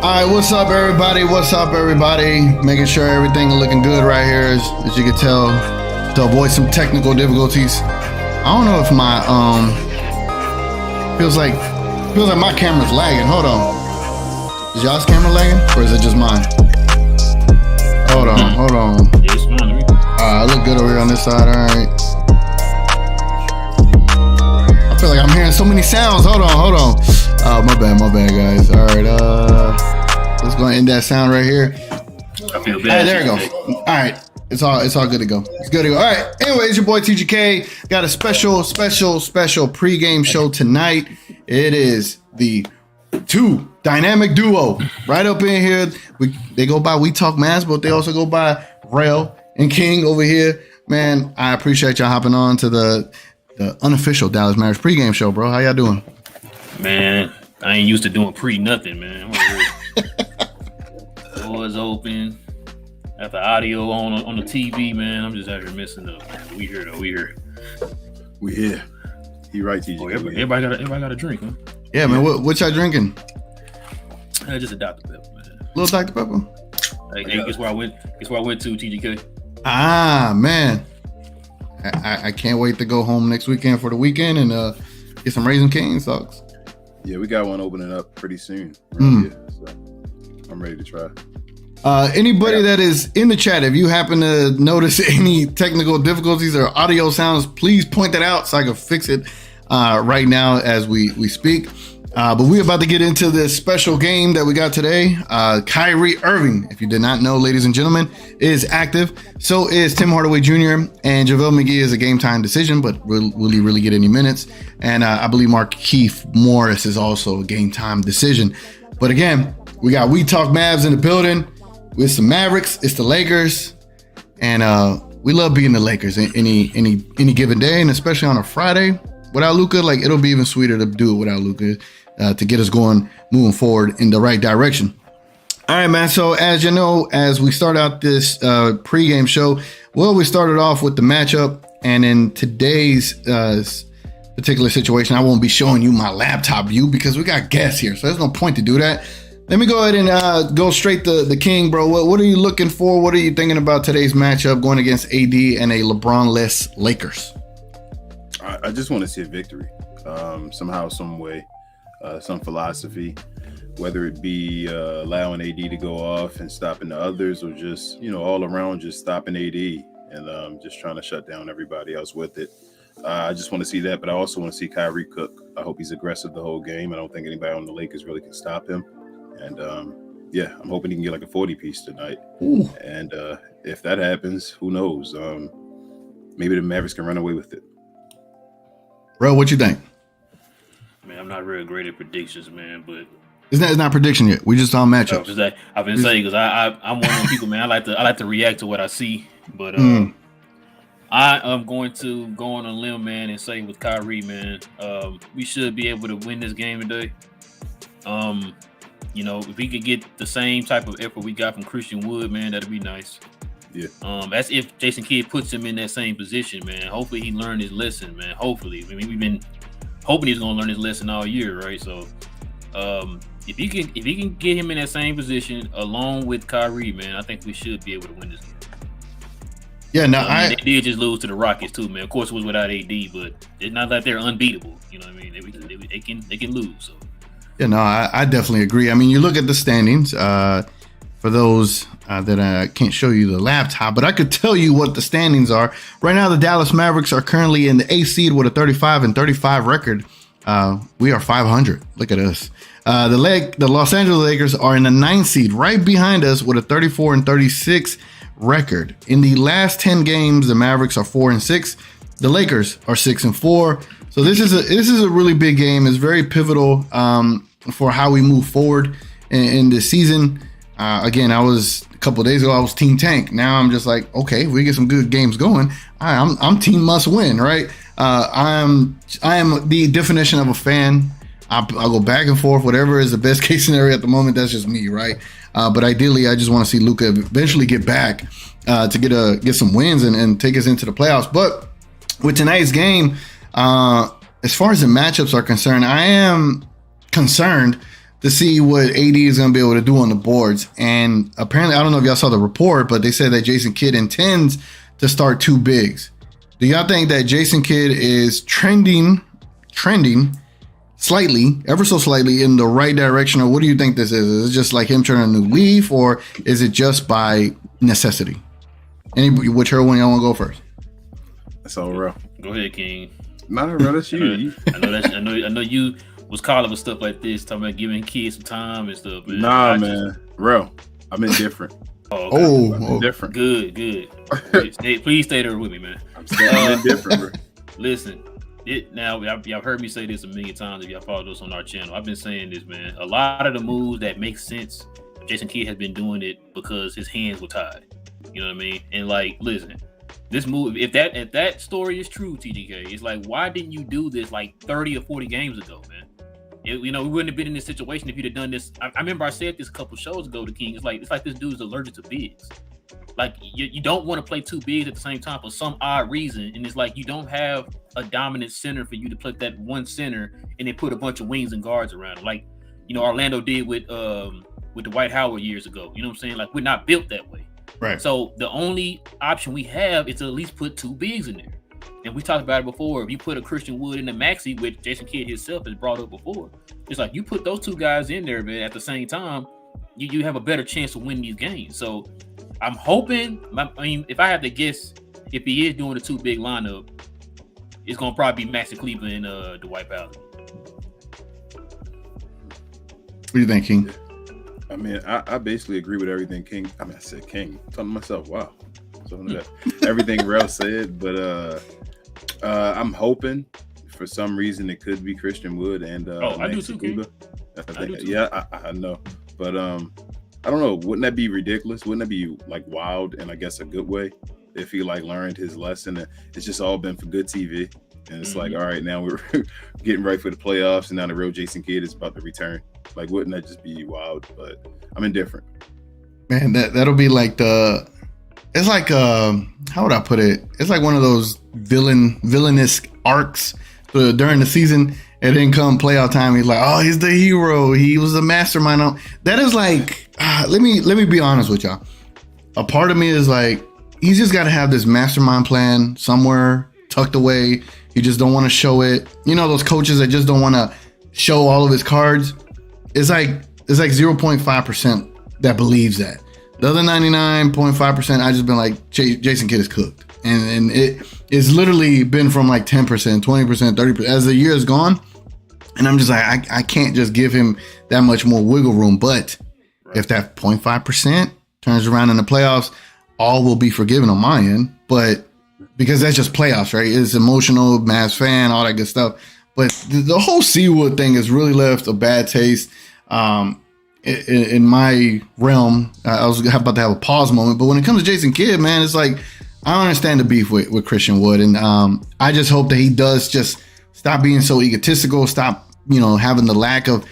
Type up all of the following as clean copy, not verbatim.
All right, what's up, everybody? What's up, everybody? Making sure everything is looking good right here, as you can tell, to avoid some technical difficulties. I don't know if my feels like my camera's lagging. Hold on, is y'all's camera lagging, or is it just mine? Hold on. It's fine. I look good over here on this side. All right. I feel like I'm hearing so many sounds. Hold on. My bad, guys. All right, let's go and end that sound right here. I feel bad. All right, there we go. All right, it's all good to go. It's good to go. All right. Anyway, it's your boy TGK. Got a special pregame show tonight. It is the two dynamic duo right up in here. They go by We Talk Mavs, but they also go by Rail and King over here. Man, I appreciate y'all hopping on to the unofficial Dallas Mavericks pregame show, bro. How y'all doing? Man, I ain't used to doing pre-nothing, man. Doors open. Got the audio on the TV, man. I'm just out here messing up, man. We here. We here. You right, TJ. Oh, everybody got a drink, huh? Yeah, man. What y'all drinking? Just a Dr. Pepper, man. Little Dr. Pepper. Hey, guess where I went to, TGK? Ah, man. I can't wait to go home next weekend for the weekend and get some Raisin Cane socks. Yeah, we got one opening up pretty soon. Here, so I'm ready to try. Anybody that is in the chat, if you happen to notice any technical difficulties or audio sounds, please point that out so I can fix it right now as we speak. But we're about to get into this special game that we got today. Kyrie Irving, if you did not know, ladies and gentlemen, is active. So is Tim Hardaway Jr. and JaVale McGee is a game time decision, but will he really get any minutes? And I believe Markieff Morris is also a game time decision. But again, we got We Talk Mavs in the building with some Mavericks. It's the Lakers, and we love being the Lakers any given day, and especially on a Friday without Luka. Like, it'll be even sweeter to do it without Luka. To get us moving forward in the right direction. All right, man. So as you know, as we start out this pregame show, well, we started off with the matchup, and in today's particular situation, I won't be showing you my laptop view because we got guests here, so there's no point to do that. Let me go ahead and go straight to the King, bro. What are you looking for? What are you thinking about today's matchup going against AD and a LeBron-less Lakers? I just want to see a victory somehow, some way. Some philosophy, whether it be allowing AD to go off and stopping the others, or just, all around just stopping AD and just trying to shut down everybody else with it. I just want to see that, but I also want to see Kyrie cook. I hope he's aggressive the whole game. I don't think anybody on the Lakers really can stop him. And I'm hoping he can get like a 40-piece tonight. Ooh. And if that happens, who knows? Maybe the Mavericks can run away with it. Bro, what you think? Man, I'm not real great at predictions, man, but It's not prediction yet. We just on matchups. I've been saying, because I'm one of those people, man. I like to react to what I see, but I am going to go on a limb, man, and say with Kyrie, man, we should be able to win this game today. If we could get the same type of effort we got from Christian Wood, man, that'd be nice. Yeah. That's if Jason Kidd puts him in that same position, man. Hopefully he learned his lesson, man. Hopefully. I mean, we've been hoping he's gonna learn his lesson all year, right? So if he can get him in that same position along with Kyrie, man, I think we should be able to win this game. Yeah, no, they did just lose to the Rockets too, man. Of course, it was without AD, but it's not like they're unbeatable. You know what I mean? They can lose. So. Yeah, no, I definitely agree. I mean, you look at the standings. For those that I can't show you the laptop, but I could tell you what the standings are. Right now, the Dallas Mavericks are currently in the 8th seed with a 35-35 record. We are 500. Look at us. The Los Angeles Lakers are in the 9th seed, right behind us with a 34-36 record. In the last 10 games, the Mavericks are 4-6. The Lakers are 6-4. So this is a really big game. It's very pivotal for how we move forward in this season. Again, a couple of days ago, I was Team Tank. Now I'm just like, okay, if we get some good games going, I'm Team Must Win, right? I am the definition of a fan. I'll go back and forth, whatever is the best case scenario at the moment. That's just me, right? But ideally, I just want to see Luka eventually get back to get some wins and take us into the playoffs. But with tonight's game, as far as the matchups are concerned, I am concerned to see what AD is going to be able to do on the boards. And apparently, I don't know if y'all saw the report, but they said that Jason Kidd intends to start 2 bigs. Do y'all think that Jason Kidd is trending slightly, ever so slightly, in the right direction? Or what do you think this is? Is it just like him turning a new leaf, or is it just by necessity? Whichever one y'all want to go first. That's all real. Go ahead, King. Nah, bro, that's you. I know you was calling for stuff like this, talking about giving kids some time and stuff. Man. Nah, man, real. I'm indifferent. Okay. Different. Good. Please stay there with me, man. I'm indifferent, bro. Listen, now y'all heard me say this a million times. If y'all follow us on our channel, I've been saying this, man. A lot of the moves that make sense, Jason Kidd has been doing it because his hands were tied. You know what I mean? And like, listen, this move, if that story is true, TGK, it's like, why didn't you do this like 30 or 40 games ago, man? We wouldn't have been in this situation if you'd have done this. I remember I said this a couple shows ago to King. It's like this dude's allergic to bigs. Like you don't want to play 2 bigs at the same time for some odd reason, and it's like you don't have a dominant center for you to put that one center and then put a bunch of wings and guards around him, like Orlando did with the Dwight Howard years ago. You know what I'm saying? Like, we're not built that way. Right. So the only option we have is to at least put 2 bigs in there. And we talked about it before. If you put a Christian Wood in the maxi, which Jason Kidd himself has brought up before, it's like you put those 2 guys in there, man, at the same time, you have a better chance of winning these games. So I'm hoping, if I have to guess, if he is doing a 2 big lineup, it's going to probably be Maxi Cleveland and Dwight Powell. What do you think, King? I mean, I basically agree with everything King. I said King. I'm talking to myself. Wow. Something that everything Ralph said, but I'm hoping for some reason it could be Christian Wood and I do too, King. I know, but I don't know. Wouldn't that be ridiculous? Wouldn't that be like wild in, I guess, a good way? If he like learned his lesson, and it's just all been for good TV, and it's like, all right, now we're getting right for the playoffs, and now the real Jason Kidd is about to return. Like, wouldn't that just be wild? But I'm indifferent. Man, that'll be like it's like how would I put it? It's like one of those villainous arcs during the season, and then come playoff time, he's like, oh, he's the hero. He was the mastermind. That is like, let me be honest with y'all. A part of me is like, he's just got to have this mastermind plan somewhere tucked away. You just don't want to show it. You know, those coaches that just don't want to show all of his cards. It's like 0.5% that believes that. The other 99.5%, I just been like, Jason Kidd is cooked. And it's literally been from like 10%, 20%, 30% as the year has gone. And I'm just like, I can't just give him that much more wiggle room. But if that 0.5% turns around in the playoffs, all will be forgiven on my end. But because that's just playoffs, right? It's emotional, Mavs fan, all that good stuff. But the whole Seawood thing has really left a bad taste in my realm. I was about to have a pause moment. But when it comes to Jason Kidd, man, it's like, I don't understand the beef with Christian Wood. And I just hope that he does just stop being so egotistical, stop, having the lack of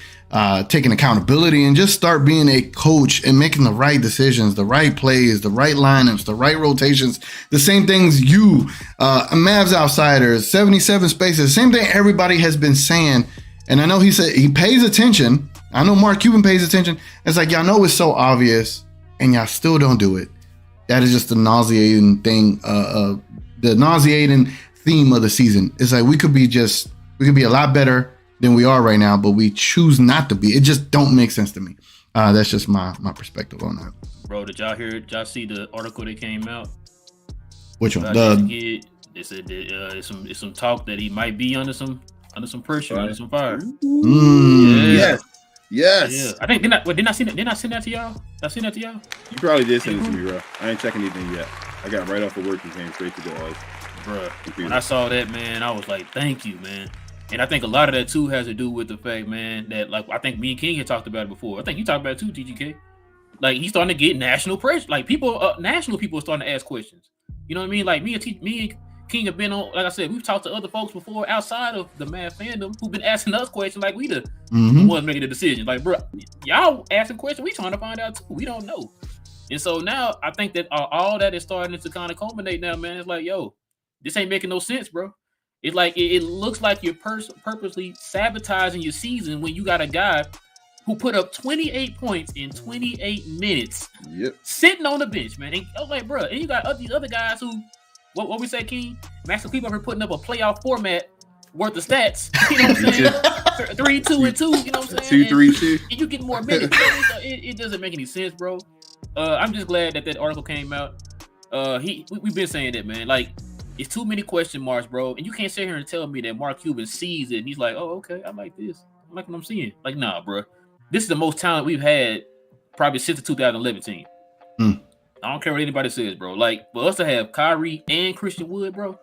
taking accountability, and just start being a coach and making the right decisions, the right plays, the right lineups, the right rotations, the same things Mavs Outsiders, 77 Spaces, same thing everybody has been saying. And I know he said he pays attention. I know Mark Cuban pays attention. It's like, y'all know it's so obvious and y'all still don't do it. That is just the nauseating thing, the nauseating theme of the season. It's like we could be a lot better than we are right now, but we choose not to be. It just don't make sense to me. That's just my perspective on that. Bro, did y'all see the article that came out? Which one? They said that it's some talk that he might be under some pressure, under some fire. Yes. Yeah. I think didn't I send that to y'all? Did I send that to y'all? You probably did send it to me, bro. I ain't checking anything yet. I got right off of work and came straight to the bro. When I saw that, man, I was like, thank you, man. And I think a lot of that too has to do with the fact, man, that like I think me and King had talked about it before. I think you talked about it too, TGK. Like he's starting to get national pressure. Like national people are starting to ask questions. You know what I mean? Like me and King have been on. Like I said, we've talked to other folks before outside of the Mavs fandom who've been asking us questions. Like we the ones making the decision. Like, bro, y'all asking questions. We trying to find out too. We don't know. And so now I think that all that is starting to kind of culminate now, man. It's like, yo, this ain't making no sense, bro. It's like it looks like you're purposely sabotaging your season when you got a guy who put up 28 points in 28 minutes, sitting on the bench, man. And I was like, bro, and you got these other guys who, what we say, King? Max, people are putting up a playoff format worth of stats. You know what I'm saying? 3, 2, and 2. You know what I'm saying? 2, 3, 2. And you get more minutes. It doesn't make any sense, bro. I'm just glad that article came out. We've been saying that, man. Like, it's too many question marks, bro. And you can't sit here and tell me that Mark Cuban sees it and he's like, oh, okay, I like this. I like what I'm seeing. Like, nah, bro. This is the most talent we've had probably since the 2011 team. I don't care what anybody says, bro. Like, for us to have Kyrie and Christian Wood, bro, you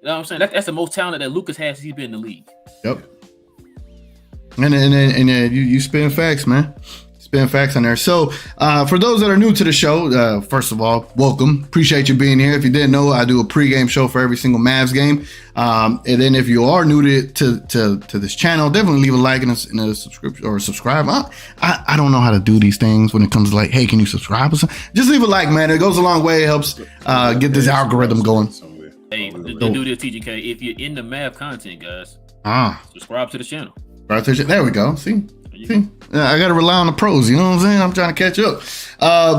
know what I'm saying? That's the most talent that Lucas has since he's been in the league. Yep. And you spin facts, man. Spin facts on there. So for those that are new to the show, first of all, welcome. Appreciate you being here. If you didn't know, I do a pregame show for every single Mavs game. And then if you are new to this channel, definitely leave a like and a subscription or subscribe. I don't know how to do these things when it comes to like, hey, can you subscribe or something? Just leave a like, man. It goes a long way. It helps get this algorithm going. Hey, do this, TGK. If you're into Mav content, guys, subscribe to the channel. There we go. See, I got to rely on the pros. You know what I'm saying? I'm trying to catch up.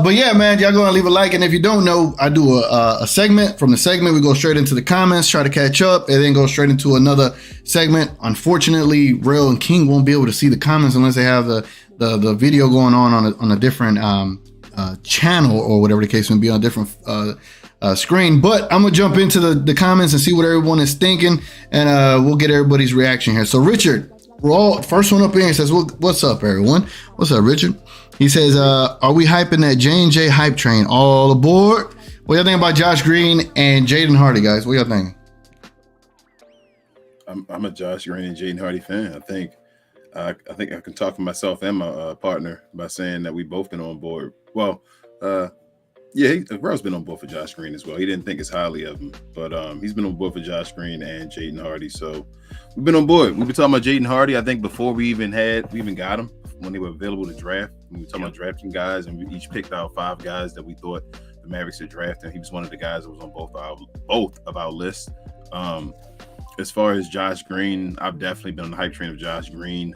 But yeah, man, y'all go and leave a like. And if you don't know, I do a segment. From the segment, we go straight into the comments, try to catch up, and then go straight into another segment. Unfortunately, Rail and King won't be able to see the comments unless they have the video going on a different channel or whatever the case may be, on a different screen. But I'm gonna jump into the comments and see what everyone is thinking, and we'll get everybody's reaction here. So Richard, we're all first one up here, and says, what's up, everyone? What's up, Richard? He says, are we hyping that J&J hype train? All aboard. What y'all think about Josh Green and Jaden Hardy, guys? What y'all think? I'm a Josh Green and Jaden Hardy fan. I think I can talk for myself and my partner by saying that we both been on board. Well, Bro's been on board for Josh Green as well. He didn't think as highly of him, but he's been on board for Josh Green and Jaden Hardy. So we've been on board. We've been talking about Jaden Hardy, I think, before we even got him, when they were available to draft. We were talking about drafting guys, and we each picked out 5 guys that we thought the Mavericks should draft, and he was one of the guys that was on both of our lists. As far as Josh Green, I've definitely been on the hype train of Josh Green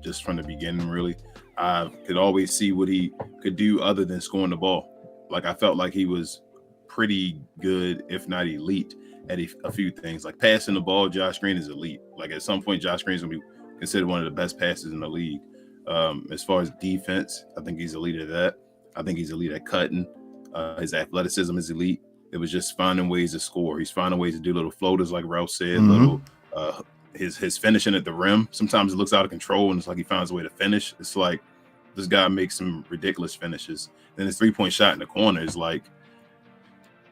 just from the beginning, really. I could always see what he could do other than scoring the ball. Like, I felt like he was pretty good, if not elite, at a few things. Like, passing the ball, Josh Green is elite. Like, at some point, Josh Green's going to be considered one of the best passers in the league. As far as defense, I think he's elite at that. I think he's elite at cutting. His athleticism is elite. It was just finding ways to score. He's finding ways to do little floaters, like Ralph said, little his finishing at the rim. Sometimes it looks out of control, and it's like he finds a way to finish. It's like this guy makes some ridiculous finishes. Then his 3-point shot in the corner is like,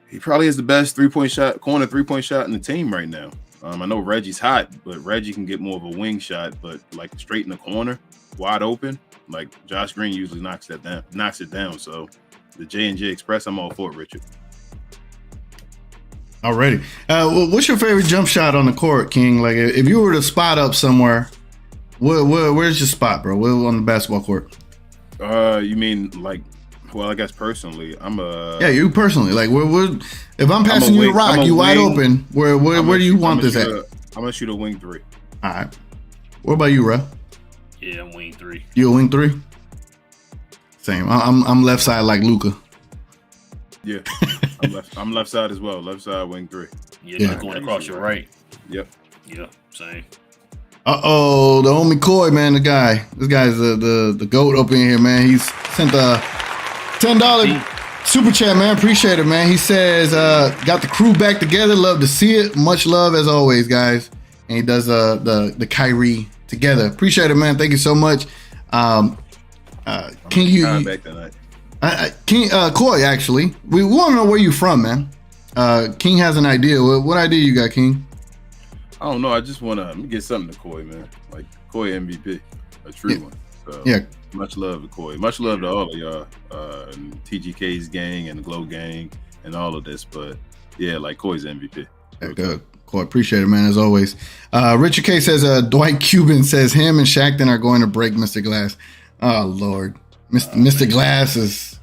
he probably has the best 3-point shot in the team right now. I know Reggie's hot, but Reggie can get more of a wing shot, but like straight in the corner, wide open, like Josh Green usually knocks it down. So the J&J Express, I'm all for it, Richard. Alrighty. What's your favorite jump shot on the court, King? Like, if you were to spot up somewhere, where's your spot, bro? Where on the basketball court? You mean like? Well, I guess personally, you personally. Like, if I'm passing you the rock, you wide open. Where do you want this at? I'm gonna shoot a wing 3. All right. What about you, Ro? Yeah, I'm wing 3. You a wing 3? Same. I'm left side like Luka. Yeah, I'm left side as well. Left side wing 3. Yeah, going across your right. Yep. Yeah, same. The homie Coy, man, this guy's the GOAT up in here, man. He's sent a $10 super chat, man. Appreciate it, man. He says, got the crew back together. Love to see it. Much love as always, guys. And he does the Kyrie together. Appreciate it, man. Thank you so much. Can you back tonight? Coy, actually, we want to know where you from, man. King has an idea. What idea you got, King? I don't know. I just want to get something to Coy, man. Like, Coy MVP, a true one. So, much love to Coy. Much love to all of y'all, and TGK's gang and the Glow gang and all of this. But yeah, like, Coy's MVP. Okay. Good. Coy, appreciate it, man, as always. Richard K says Dwight Cuban says him and Shackton are going to break Mr. Glass. Oh, Lord. Mr. Glass is...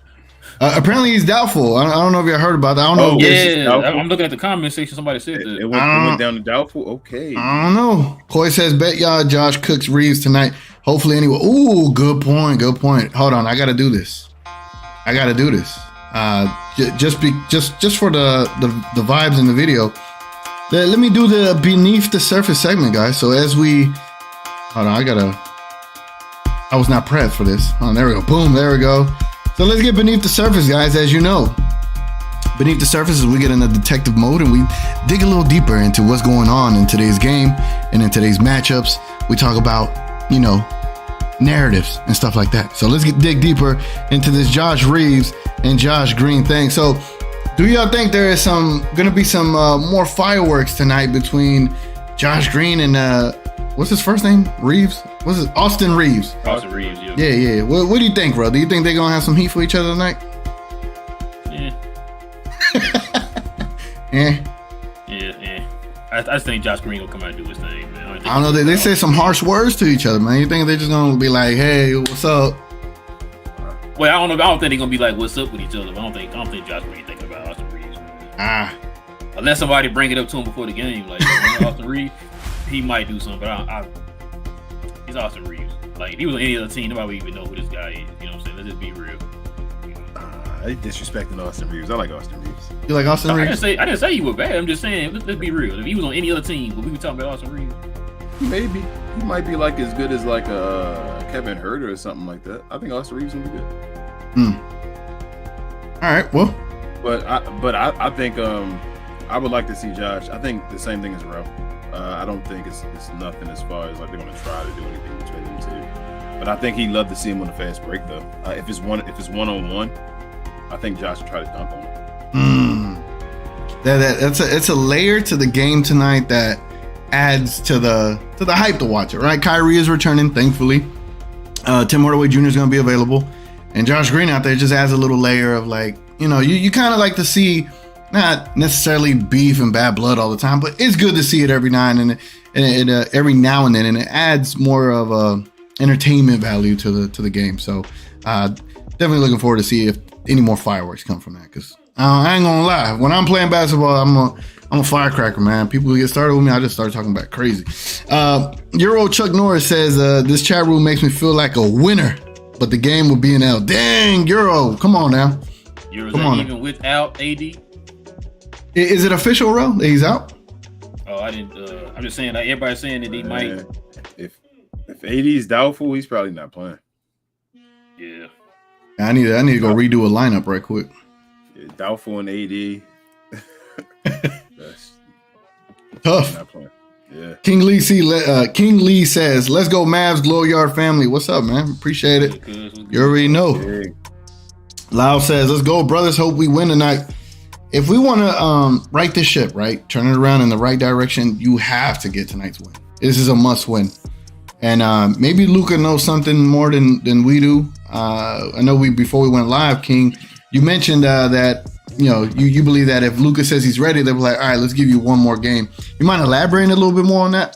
apparently he's doubtful. I don't know if you heard about that. I don't know. Yeah, I'm looking at the comment section. Somebody said that. It went down to doubtful. Okay. I don't know. Coy says, bet y'all Josh cooks Reeves tonight. Hopefully, anyway. Ooh, good point. Good point. Hold on, I gotta do this. Just for the vibes in the video. Let me do the beneath the surface segment, guys. So as we, hold on, I was not prepped for this. Oh, there we go. Boom, there we go. So let's get beneath the surface, guys. As you know, beneath the surface is we get in the detective mode and we dig a little deeper into what's going on in today's game and in today's matchups. We talk about, narratives and stuff like that. So let's dig deeper into this Josh Reeves and Josh Green thing. So do y'all think there is gonna be some more fireworks tonight between Josh Green and what's his first name? Reeves? What's it? Austin Reeves. Austin Reeves, yeah. Yeah. What do you think, bro? Do you think they're gonna have some heat for each other tonight? Yeah. Yeah. I just think Josh Green will come out and do his thing, man. I don't know. They say some harsh words to each other, man. You think they're just gonna be like, "Hey, what's up?" Well, I don't know. I don't think they're gonna be like, "What's up" with each other. But I don't think Josh Green thinking about Austin Reeves. Unless somebody bring it up to him before the game, like Austin Reeves, he might do something. But he's Austin Reeves. Like if he was on any other team, nobody would even know who this guy is. You know what I'm saying? Let's just be real. I disrespecting Austin Reeves. I like Austin Reeves. You like Austin Reeves? I didn't say you were bad. I'm just saying, let's be real. If he was on any other team, would we be talking about Austin Reeves? Maybe he might be like as good as like Kevin Herter or something like that. I think Austin Reeves will be good. All right. Well, but I think I would like to see Josh. I think the same thing as Rel. I don't think it's nothing as far as like they're going to try to do anything between them two. But I think he'd love to see him on a fast break though. If it's one-on-one, I think Josh will try to dunk on him. It's a layer to the game tonight that adds to the hype to watch it, right? Kyrie is returning, thankfully. Tim Hardaway Jr. is going to be available, and Josh Green out there just adds a little layer of like, you kind of like to see not necessarily beef and bad blood all the time, but it's good to see it every now and then, and it adds more of a entertainment value to the game. So definitely looking forward to see if any more fireworks come from that, because I ain't gonna lie, when I'm playing basketball, I'm a firecracker, man. People who get started with me, I just start talking about crazy. Your old Chuck Norris says this chat room makes me feel like a winner, but the game will be an L. Dang, Euro, come on now. Euro's even without AD. Is it official, Ro, that he's out? Oh, I didn't. I'm just saying that everybody's saying that he might. If AD's doubtful, he's probably not playing. Yeah. I need to go redo a lineup right quick. Yeah, doubtful and AD. That's tough. Not playing. Yeah. King Lee says, "Let's go Mavs, Glow Yard family." What's up, man? Appreciate it. You already know. Yeah. Lau says, "Let's go, brothers. Hope we win tonight." If we want to right this ship, right, turn it around in the right direction, you have to get tonight's win. This is a must win. And maybe Luka knows something more than we do. I know before we went live, King, you mentioned that you believe that if Luka says he's ready, they'll be like, all right, let's give you one more game. You mind elaborating a little bit more on that?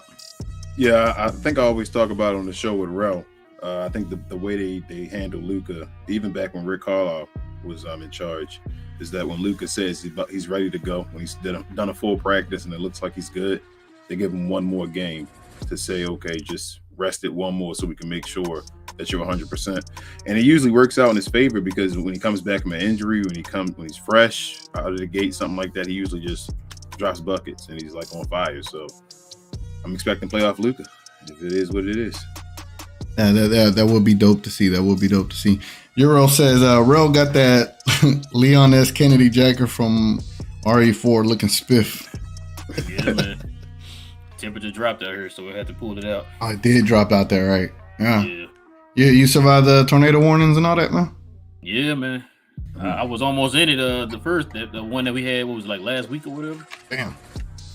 Yeah, I think I always talk about it on the show with Rel. I think the way they handle Luka, even back when Rick Carlisle was in charge, is that when Luka says he's ready to go, when he's done a full practice and it looks like he's good, they give him one more game to say, okay, just rest it one more so we can make sure that you're 100%. And it usually works out in his favor, because when he comes back from an injury, when he's fresh out of the gate, something like that, he usually just drops buckets and he's like on fire. So I'm expecting playoff Luka. If it is what it is. That would be dope to see. That would be dope to see. Euro says, Rel got that Leon S. Kennedy jacket from RE4 looking spiff. Yeah, man. Temperature dropped out here, so we had to pull it out. Oh, it did drop out there, right? Yeah. You survived the tornado warnings and all that, man? Yeah, man. I was almost in it. The one that we had, what was it, like last week or whatever? Damn.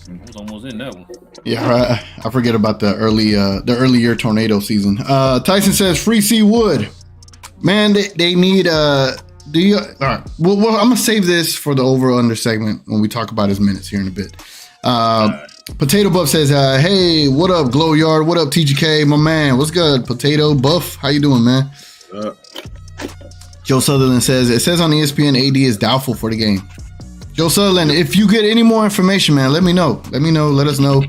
I was almost in that one. Yeah, right. I forget about the early year tornado season. Tyson says, free C Wood. Man, they need all right. Well, I'm gonna save this for the over/under segment when we talk about his minutes here in a bit. Potato Buff says, hey, what up, Glow Yard? What up, TGK? My man, what's good? Potato Buff, how you doing, man? Joe Sutherland says, it says on ESPN AD is doubtful for the game. Joe Sutherland, if you get any more information, man, let me know. Let us know.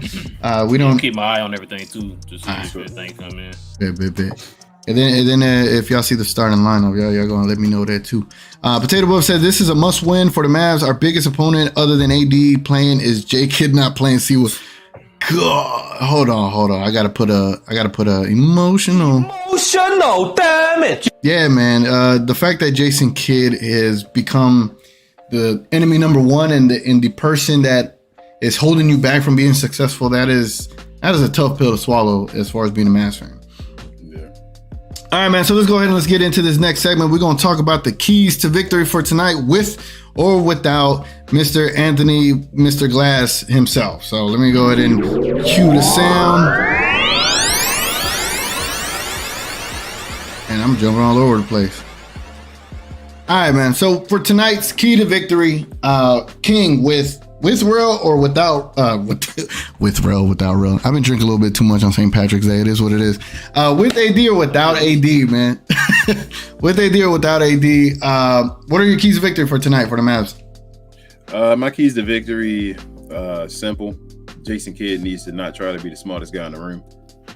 We don't keep my eye on everything too, just so everything come in. Bet. And then if y'all see the starting lineup, y'all gonna let me know that too. Potato Buff said this is a must win for the Mavs. Our biggest opponent other than AD playing is J Kidd not playing. God, hold on. I gotta put a emotional damage. Yeah, man. The fact that Jason Kidd has become the enemy number one and the person that is holding you back from being successful, that is a tough pill to swallow as far as being a Mavs fan. All right, man, so let's go ahead and let's get into this next segment. We're going to talk about the keys to victory for tonight with or without Mr. Anthony, Mr. Glass himself. So let me go ahead and cue the sound. And I'm jumping all over the place. All right, man, so for tonight's key to victory, King with real or without with real without real. I've been drinking a little bit too much on St. Patrick's Day. It is what it is. With AD or without AD, man. With AD or without AD, what are your keys to victory for tonight for the Mavs? My keys to victory, simple. Jason Kidd needs to not try to be the smartest guy in the room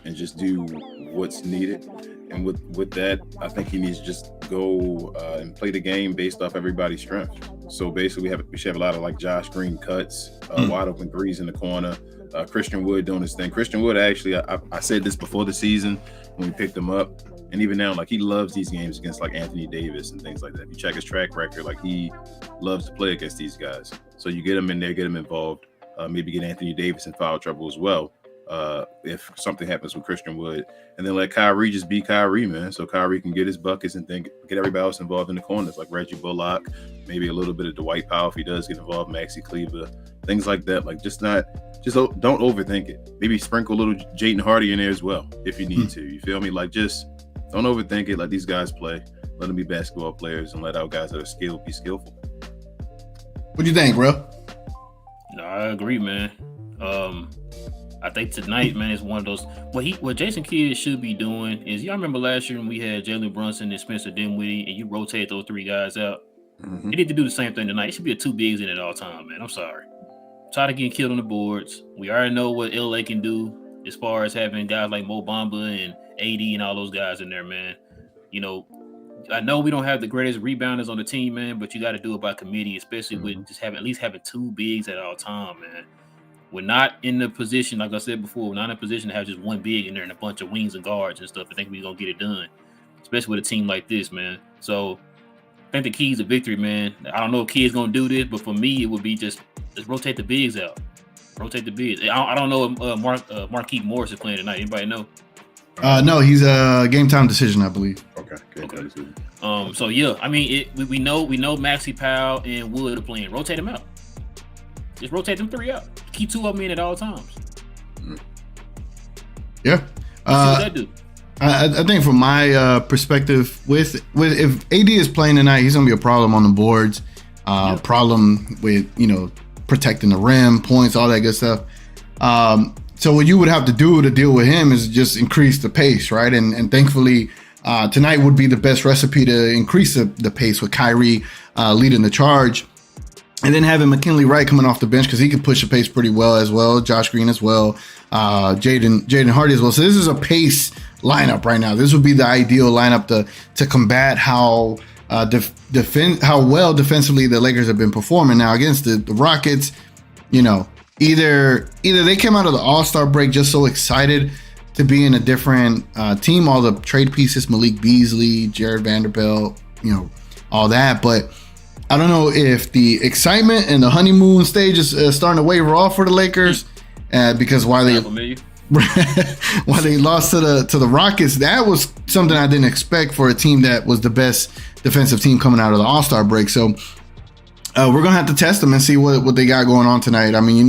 and just do what's needed. And with that, I think he needs to just go and play the game based off everybody's strength. So basically, we should have a lot of like Josh Green cuts, wide open threes in the corner. Christian Wood doing his thing. Christian Wood, actually, I said this before the season when we picked him up, and even now, like he loves these games against like Anthony Davis and things like that. If you check his track record, like he loves to play against these guys. So you get him in there, get him involved. Maybe get Anthony Davis in foul trouble as well. If something happens with Christian Wood, and then let Kyrie just be Kyrie, man. So Kyrie can get his buckets and then get everybody else involved in the corners, like Reggie Bullock, maybe a little bit of Dwight Powell if he does get involved, Maxi Kleber, things like that. Like just don't overthink it. Maybe sprinkle a little Jaden Hardy in there as well if you need to. You feel me? Like just don't overthink it. Let these guys play. Let them be basketball players and let our guys that are skilled be skillful. What do you think, bro? No, I agree, man. I think tonight, man, is one of those. What Jason Kidd should be doing is, y'all remember last year when we had Jalen Brunson and Spencer Dinwiddie, and you rotate those three guys out. Mm-hmm. They need to do the same thing tonight. It should be a two bigs in at all time, man. I'm sorry. Tired of getting killed on the boards. We already know what LA can do as far as having guys like Mo Bamba and AD and all those guys in there, man. You know, I know we don't have the greatest rebounders on the team, man, but you got to do it by committee, especially with just having two bigs at all time, man. We're not in the position, like I said before, we're not in a position to have just one big in there and a bunch of wings and guards and stuff. I think we're going to get it done, especially with a team like this, man. So I think the keys to victory, man, I don't know if Kid's going to do this, but for me, it would be just rotate the bigs out. Rotate the bigs. I don't know if Markieff Morris is playing tonight. Anybody know? No, he's a game time decision, I believe. Okay. Decision. So yeah, I mean, we know Maxi Powell and Wood are playing. Rotate them out. Just rotate them three out. Keep two of them in at all times. Yeah. See what that do. I think from my perspective, with if AD is playing tonight, he's gonna be a problem on the boards. Problem with protecting the rim, points, all that good stuff. So what you would have to do to deal with him is just increase the pace, right? And thankfully, tonight would be the best recipe to increase the pace with Kyrie leading the charge. And then having McKinley Wright coming off the bench because he can push the pace pretty well as well. Josh Green as well. Jaden Hardy as well. So this is a pace lineup right now. This would be the ideal lineup to combat how well defensively the Lakers have been performing now against the Rockets. Either they came out of the All-Star break just so excited to be in a different team, all the trade pieces, Malik Beasley, Jared Vanderbilt, all that, but I don't know if the excitement and the honeymoon stage is starting to waver off for the Lakers, because while they lost to the Rockets, that was something I didn't expect for a team that was the best defensive team coming out of the All-Star break. So we're gonna have to test them and see what they got going on tonight. I mean,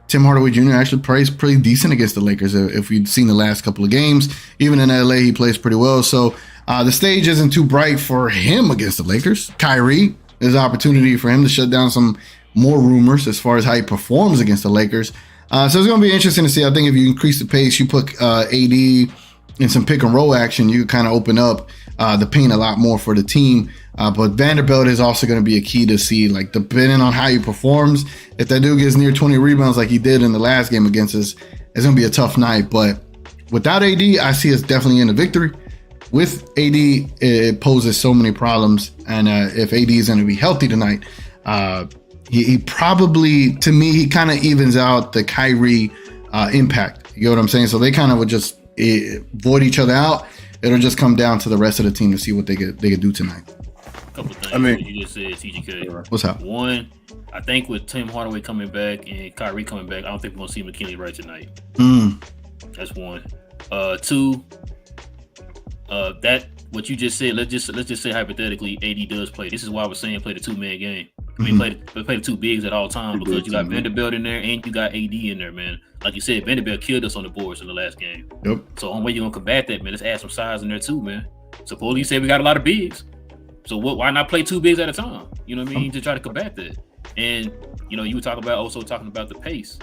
Tim Hardaway Jr. actually plays pretty decent against the Lakers. If you've seen the last couple of games, even in LA, he plays pretty well. So the stage isn't too bright for him against the Lakers. Kyrie. There's an opportunity for him to shut down some more rumors as far as how he performs against the Lakers. So it's going to be interesting to see. I think if you increase the pace, you put AD in some pick and roll action, you kind of open up the paint a lot more for the team. But Vanderbilt is also going to be a key to see, like, depending on how he performs. If that dude gets near 20 rebounds like he did in the last game against us, it's going to be a tough night. But without AD, I see us definitely in a victory. With AD, it poses so many problems. And if AD is going to be healthy tonight, he probably, to me, he kind of evens out the Kyrie impact. You know what I'm saying? So they kind of would just void each other out. It'll just come down to the rest of the team to see what they could do tonight. Couple things you just said, TGK. What's up? One, I think with Tim Hardaway coming back and Kyrie coming back, I don't think we're gonna see McKinley right tonight. That's one. Two, that what you just said. Let's just say hypothetically, AD does play. This is why I was saying play the 2-man game. I mean, play the two bigs at all times because you got Vanderbilt in there and you got AD in there, man. Like you said, Vanderbilt killed us on the boards in the last game. Yep. So on way you're gonna combat that, man, let's add some size in there too, man. Supposedly you said we got a lot of bigs. So why not play two bigs at a time? You know what I mean? To try to combat that. And you were talking about the pace.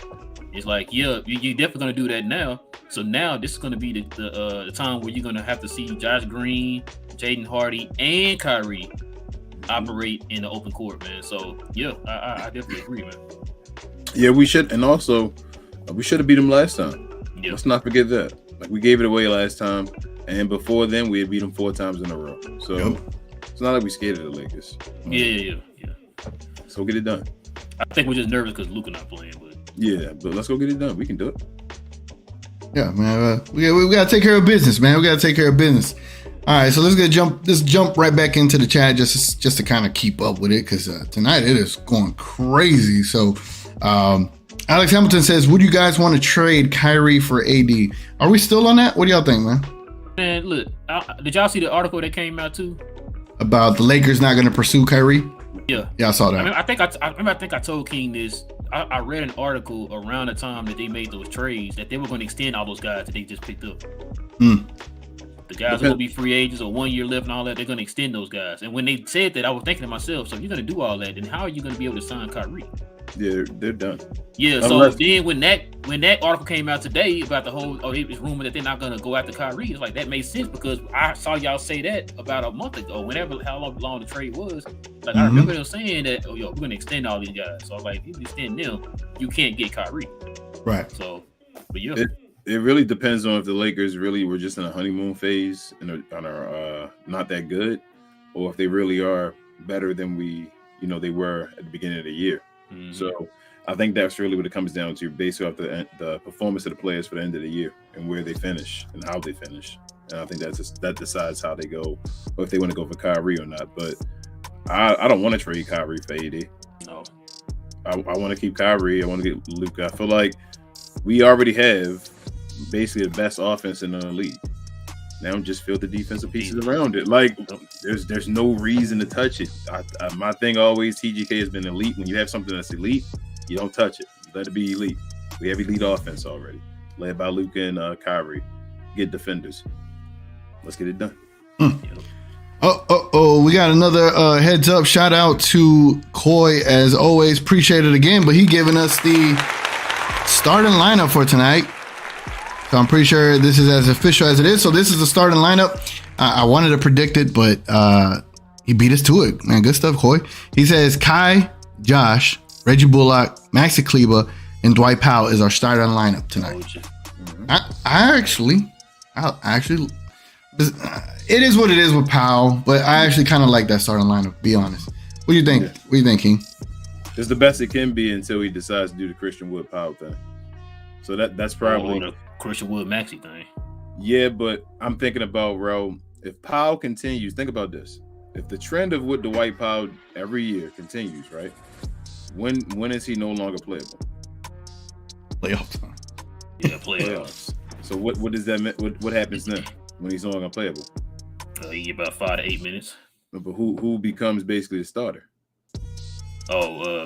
It's like, yeah, you're definitely gonna do that now. So now this is gonna be the time where you're gonna have to see Josh Green, Jaden Hardy, and Kyrie operate in the open court, man. So yeah, I definitely agree, man. Yeah, we should, and also we should have beat them last time. Yeah. Let's not forget that. Like, we gave it away last time, and before then we had beat them 4 times in a row. So it's not like we scared of the Lakers. Yeah. So get it done. I think we're just nervous because Luka not playing, but but let's go get it done. We can do it. Yeah, man. We gotta take care of business, man. We gotta take care of business. All right, so let's jump right back into the chat just to kind of keep up with it, because tonight it is going crazy. So Alex Hamilton says, would you guys want to trade Kyrie for AD? Are we still on that? What do y'all think, man? Man, look, did y'all see the article that came out too about the Lakers not going to pursue Kyrie? Yeah, I saw that. I think I told King this. I read an article around the time that they made those trades that they were going to extend all those guys that they just picked up. The guys who will be free agents or 1 year left and all that, they're going to extend those guys. And when they said that, I was thinking to myself, so if you're going to do all that, then how are you going to be able to sign Kyrie? Yeah, they're done. Yeah, so then when that article came out today about the whole, it's rumored that they're not going to go after Kyrie, it's like that made sense because I saw y'all say that about a month ago, how long the trade was. Like, I remember them saying that, we're going to extend all these guys. So I was like, if you extend them, you can't get Kyrie. Right. So, but yeah. It really depends on if the Lakers really were just in a honeymoon phase and are not that good, or if they really are better than they were at the beginning of the year. So I think that's really what it comes down to, based off the performance of the players for the end of the year and where they finish and how they finish. And I think that decides how they go, or if they want to go for Kyrie or not. But I don't want to trade Kyrie for AD. No. I want to keep Kyrie. I want to get Luka. I feel like we already have basically the best offense in the league. Now just fill the defensive pieces around it. Like, there's no reason to touch it. My thing always, TGK has been elite. When you have something that's elite, you don't touch it. Let it be elite. We have elite offense already, led by Luka and Kyrie. Get defenders. Let's get it done. We got another heads up. Shout out to Coy, as always. Appreciate it again. But he giving us the starting lineup for tonight. So I'm pretty sure this is as official as it is. So this is the starting lineup. I wanted to predict it, but he beat us to it. Man, good stuff, Coy. He says Kai, Josh, Reggie Bullock, Maxi Kleber, and Dwight Powell is our starting lineup tonight. I actually, it is what it is with Powell, but I actually kind of like that starting lineup, be honest. What do you think? What do you think, King? It's the best it can be until he decides to do the Christian Wood Powell thing. So that's probably the Christian Wood Maxi thing. Yeah, but I'm thinking about, bro, if Powell continues, think about this. If the trend of what Dwight Powell every year continues, right? When is he no longer playable? Playoff time. Yeah, playoffs. So what does that mean? What happens then when he's no longer playable? You get about 5 to 8 minutes. But who becomes basically the starter?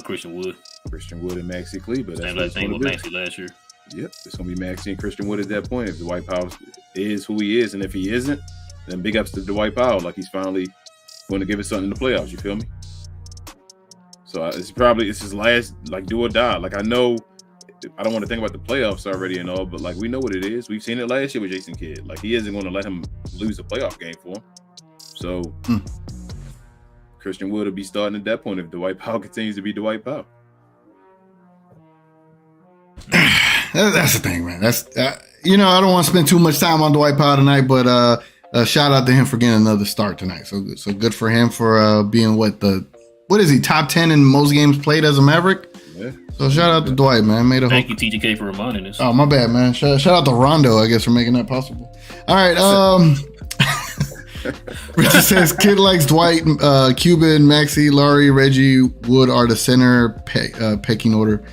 Christian Wood. Christian Wood and Maxi Kleber. Same thing with Maxi last year. Yep, it's gonna be Maxi and Christian Wood at that point. If Dwight Powell is who he is, and if he isn't, then big ups to Dwight Powell. Like, he's finally going to give us something in the playoffs. You feel me? So it's his last, like, do or die. Like, I know I don't want to think about the playoffs already and all, but like, we know what it is. We've seen it last year with Jason Kidd. Like, he isn't going to let him lose a playoff game for him. So Christian Wood will be starting at that point if Dwight Powell continues to be Dwight Powell. That's the thing, man. That's I don't want to spend too much time on Dwight Powell tonight, but shout out to him for getting another start tonight. So good for him for being what is he, top 10 in most games played as a Maverick? Yeah. So shout out to Dwight, man. Thank you, TGK, for reminding us. Oh, my bad, man. Shout out to Rondo, I guess, for making that possible. All right. Richard says kid likes Dwight, Cuban, Maxey, Laurie, Reggie, Wood are the center pecking order.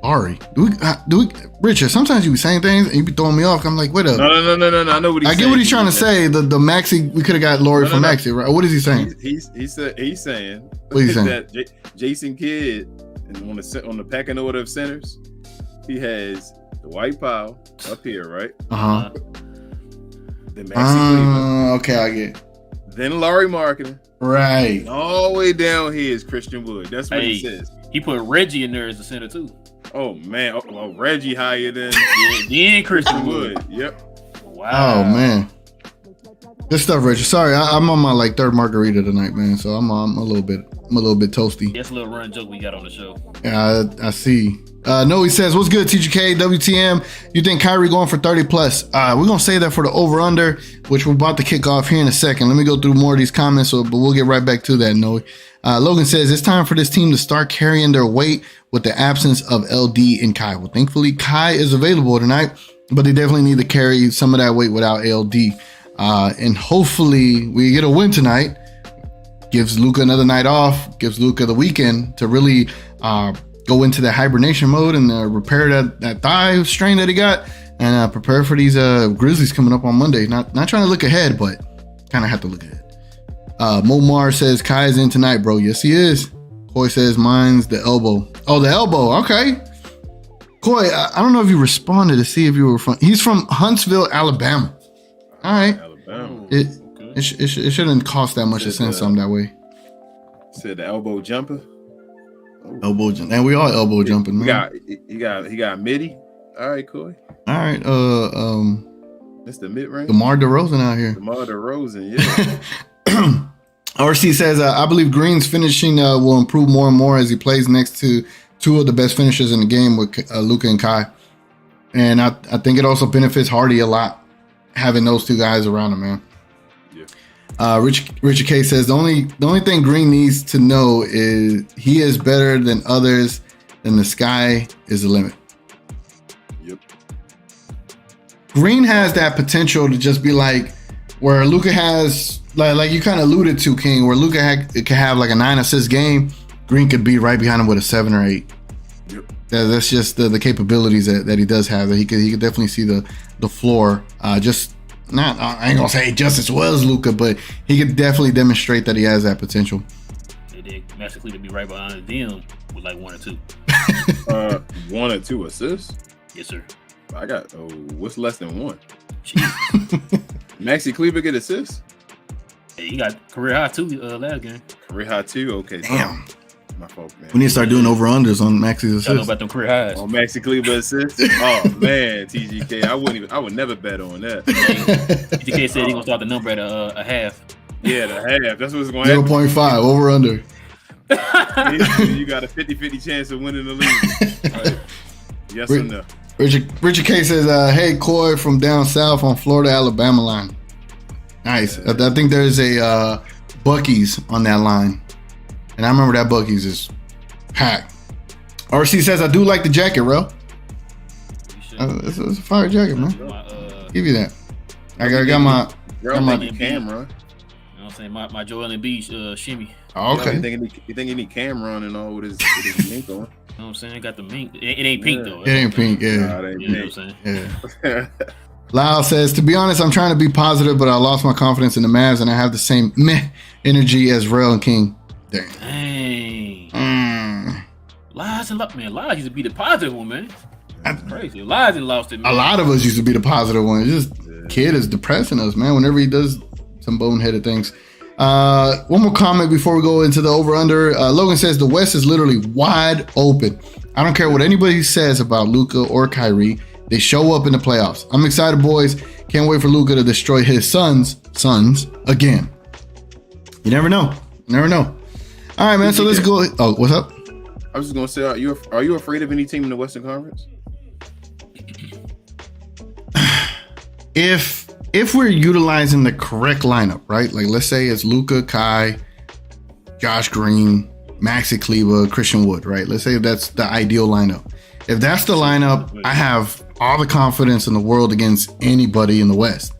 Ari, do we, Richard? Sometimes you be saying things and you be throwing me off. I'm like, wait up. No. I know what he's saying. I get what he's trying to say. The Maxey, we could have got Laurie from Maxey, right? What is he saying? He's saying. What is he saying? That Jason Kidd, on the pecking order of centers, he has Dwight Powell up here, right? Then Maxey Cleveland. Okay, I get it. Then Laurie Marketing. Right. And all the way down here is Christian Wood. That's what he says. He put Reggie in there as the center too. Oh man, Reggie higher than then Christian Wood. Yep. Wow. Oh man. Good stuff, Richard. Sorry, I'm on my third margarita tonight, man. So I'm a little bit toasty. That's a little run joke we got on the show. Yeah, I see. No, he says, what's good, TGK, WTM? You think Kyrie going for 30 plus? We're going to say that for the over-under, which we're about to kick off here in a second. Let me go through more of these comments, but we'll get right back to that, Noe. Logan says, it's time for this team to start carrying their weight with the absence of LD and Kai. Well, thankfully, Kai is available tonight, but they definitely need to carry some of that weight without LD. And hopefully we get a win tonight. Gives Luka another night off, gives Luka the weekend to really go into that hibernation mode and repair that thigh strain that he got and prepare for these Grizzlies coming up on Monday. Not trying to look ahead, but kind of have to look ahead. Momar says Kai's in tonight, bro. Yes, he is. Coy says mine's the elbow. Oh, the elbow. Okay. Coy, I don't know if you responded to see if you were from. He's from Huntsville, Alabama. All right. Alabama. It shouldn't cost that much to send something that way. Said the elbow jumper. Elbow jump, and we all elbow jumping, man. He got midi. All right, Coy. All right. That's the mid range. DeMar DeRozan out here. DeMar DeRozan, yeah. RC says, I believe Green's finishing will improve more and more as he plays next to two of the best finishers in the game with Luka and Kai. And I think it also benefits Hardy a lot having those two guys around him, man. Yeah. Richard K says the only thing Green needs to know is he is better than others, and the sky is the limit. Yep. Green has that potential to just be like where Luka has, like you kind of alluded to, King, where Luka could have like a 9 assist game. Green could be right behind him with a 7 or 8. Yep. That's just the capabilities that he does have. That he could definitely see the floor. Just not, I ain't gonna say just as well as Luka, but he could definitely demonstrate that he has that potential. They did magically to be right behind them with like 1 or 2. 1 or 2 assists. Yes, sir. I got what's less than 1? Maxey Kleber get assists. Hey, he got career high 2 last game. Career high 2. Okay. Damn. My fault, man. We need to start doing over-unders on Maxey's assists. I know about them career highs. On Maxey Kleber assists? Oh, man, TGK. I would never bet on that. TGK said he's going to start the number at a half. Yeah, the half. That's what's going to happen. 0.5, over-under. You got a 50-50 chance of winning the league. Right. Yes or no? Richard K says, hey, Coy from down south on Florida-Alabama line. Nice. I think there's a Buc-ee's on that line. And I remember that Buc-ee's is packed. RC says, I do like the jacket, bro. It's a fire jacket, man. Give you that. I got my camera. You know what I'm saying? My Joel Embiid shimmy. Oh, okay. You think he need Cameron and all with his mink on? You know what I'm saying? Got the mink. It ain't pink, though. It ain't pink, yeah. Nah, it ain't you know what I'm saying? Yeah. Lyle says, to be honest, I'm trying to be positive, but I lost my confidence in the Mavs, and I have the same meh energy as Rel and King. Dang. Lies and man. Lies used to be the positive one, man. That's crazy. Lies and lost it, man. A lot of us used to be the positive one. It's just kid is depressing us, man, whenever he does some boneheaded things. One more comment before we go into the over-under. Logan says the West is literally wide open. I don't care what anybody says about Luka or Kyrie. They show up in the playoffs. I'm excited, boys. Can't wait for Luka to destroy his sons again. You never know. All right, man. So let's go. Oh, what's up? I was just gonna say, are you afraid of any team in the Western Conference? If we're utilizing the correct lineup, right? Like let's say it's Luka, Kai, Josh Green, Maxi Kleber, Christian Wood, right? Let's say that's the ideal lineup. If that's the lineup, I have all the confidence in the world against anybody in the West.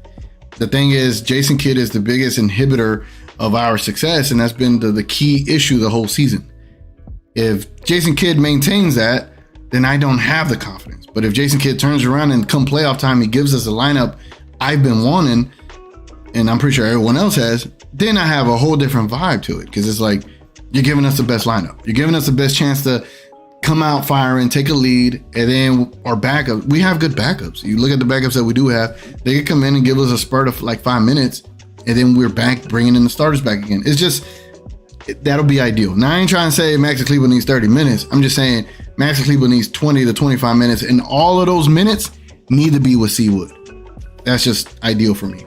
The thing is, Jason Kidd is the biggest inhibitor of our success, and that's been the key issue the whole season. If Jason Kidd maintains that, then I don't have the confidence. But if Jason Kidd turns around and come playoff time, he gives us a lineup I've been wanting, and I'm pretty sure everyone else has, then I have a whole different vibe to it. Because it's like, you're giving us the best lineup. You're giving us the best chance to come out firing, take a lead, and then our backup. We have good backups. You look at the backups that we do have, they could come in and give us a spurt of like 5 minutes, and then we're back bringing in the starters back again. It's just, that'll be ideal. Now, I ain't trying to say Maxi Kleber needs 30 minutes. I'm just saying Maxi Kleber needs 20 to 25 minutes, and all of those minutes need to be with Seawood. That's just ideal for me.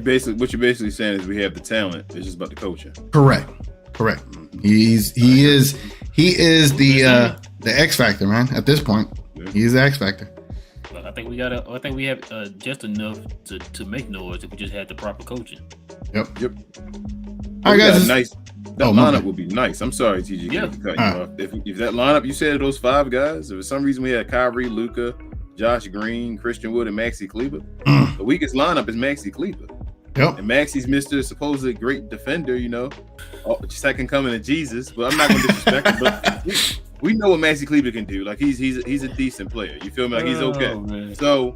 Basically, what you're basically saying is we have the talent. It's just about the coaching. Correct. He is the X factor, man. At this point, he's the X factor. I think we have just enough to make noise if we just had the proper coaching. Yep. All right, guys. That lineup would be nice. I'm sorry, TG. Yeah. Cut you off. If that lineup, you said those 5 guys, if for some reason we had Kyrie, Luka, Josh Green, Christian Wood, and Maxi Kleber, the weakest lineup is Maxi Kleber. Yep. And Maxi's Mr. supposedly great defender, second coming of Jesus. But I'm not going to disrespect him. But we know what Maxi Kleber can do. Like he's a decent player. You feel me? Like he's okay. Man. So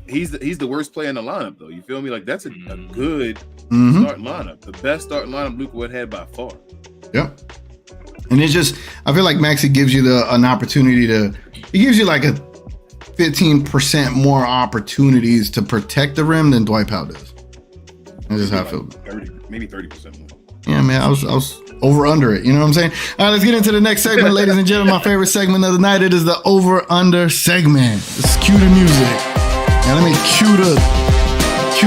he's the worst player in the lineup, though. You feel me? Like that's a good starting lineup. The best starting lineup Luka would have by far. Yep. And it's just, I feel like Maxi gives you an opportunity he gives you like a 15% more opportunities to protect the rim than Dwight Powell does. That's just how I feel. 30% more. Yeah, man, I was over under it. You know what I'm saying? All right, let's get into the next segment, ladies and gentlemen. My favorite segment of the night. It is the over under segment. Let's cue the music. Now let me cue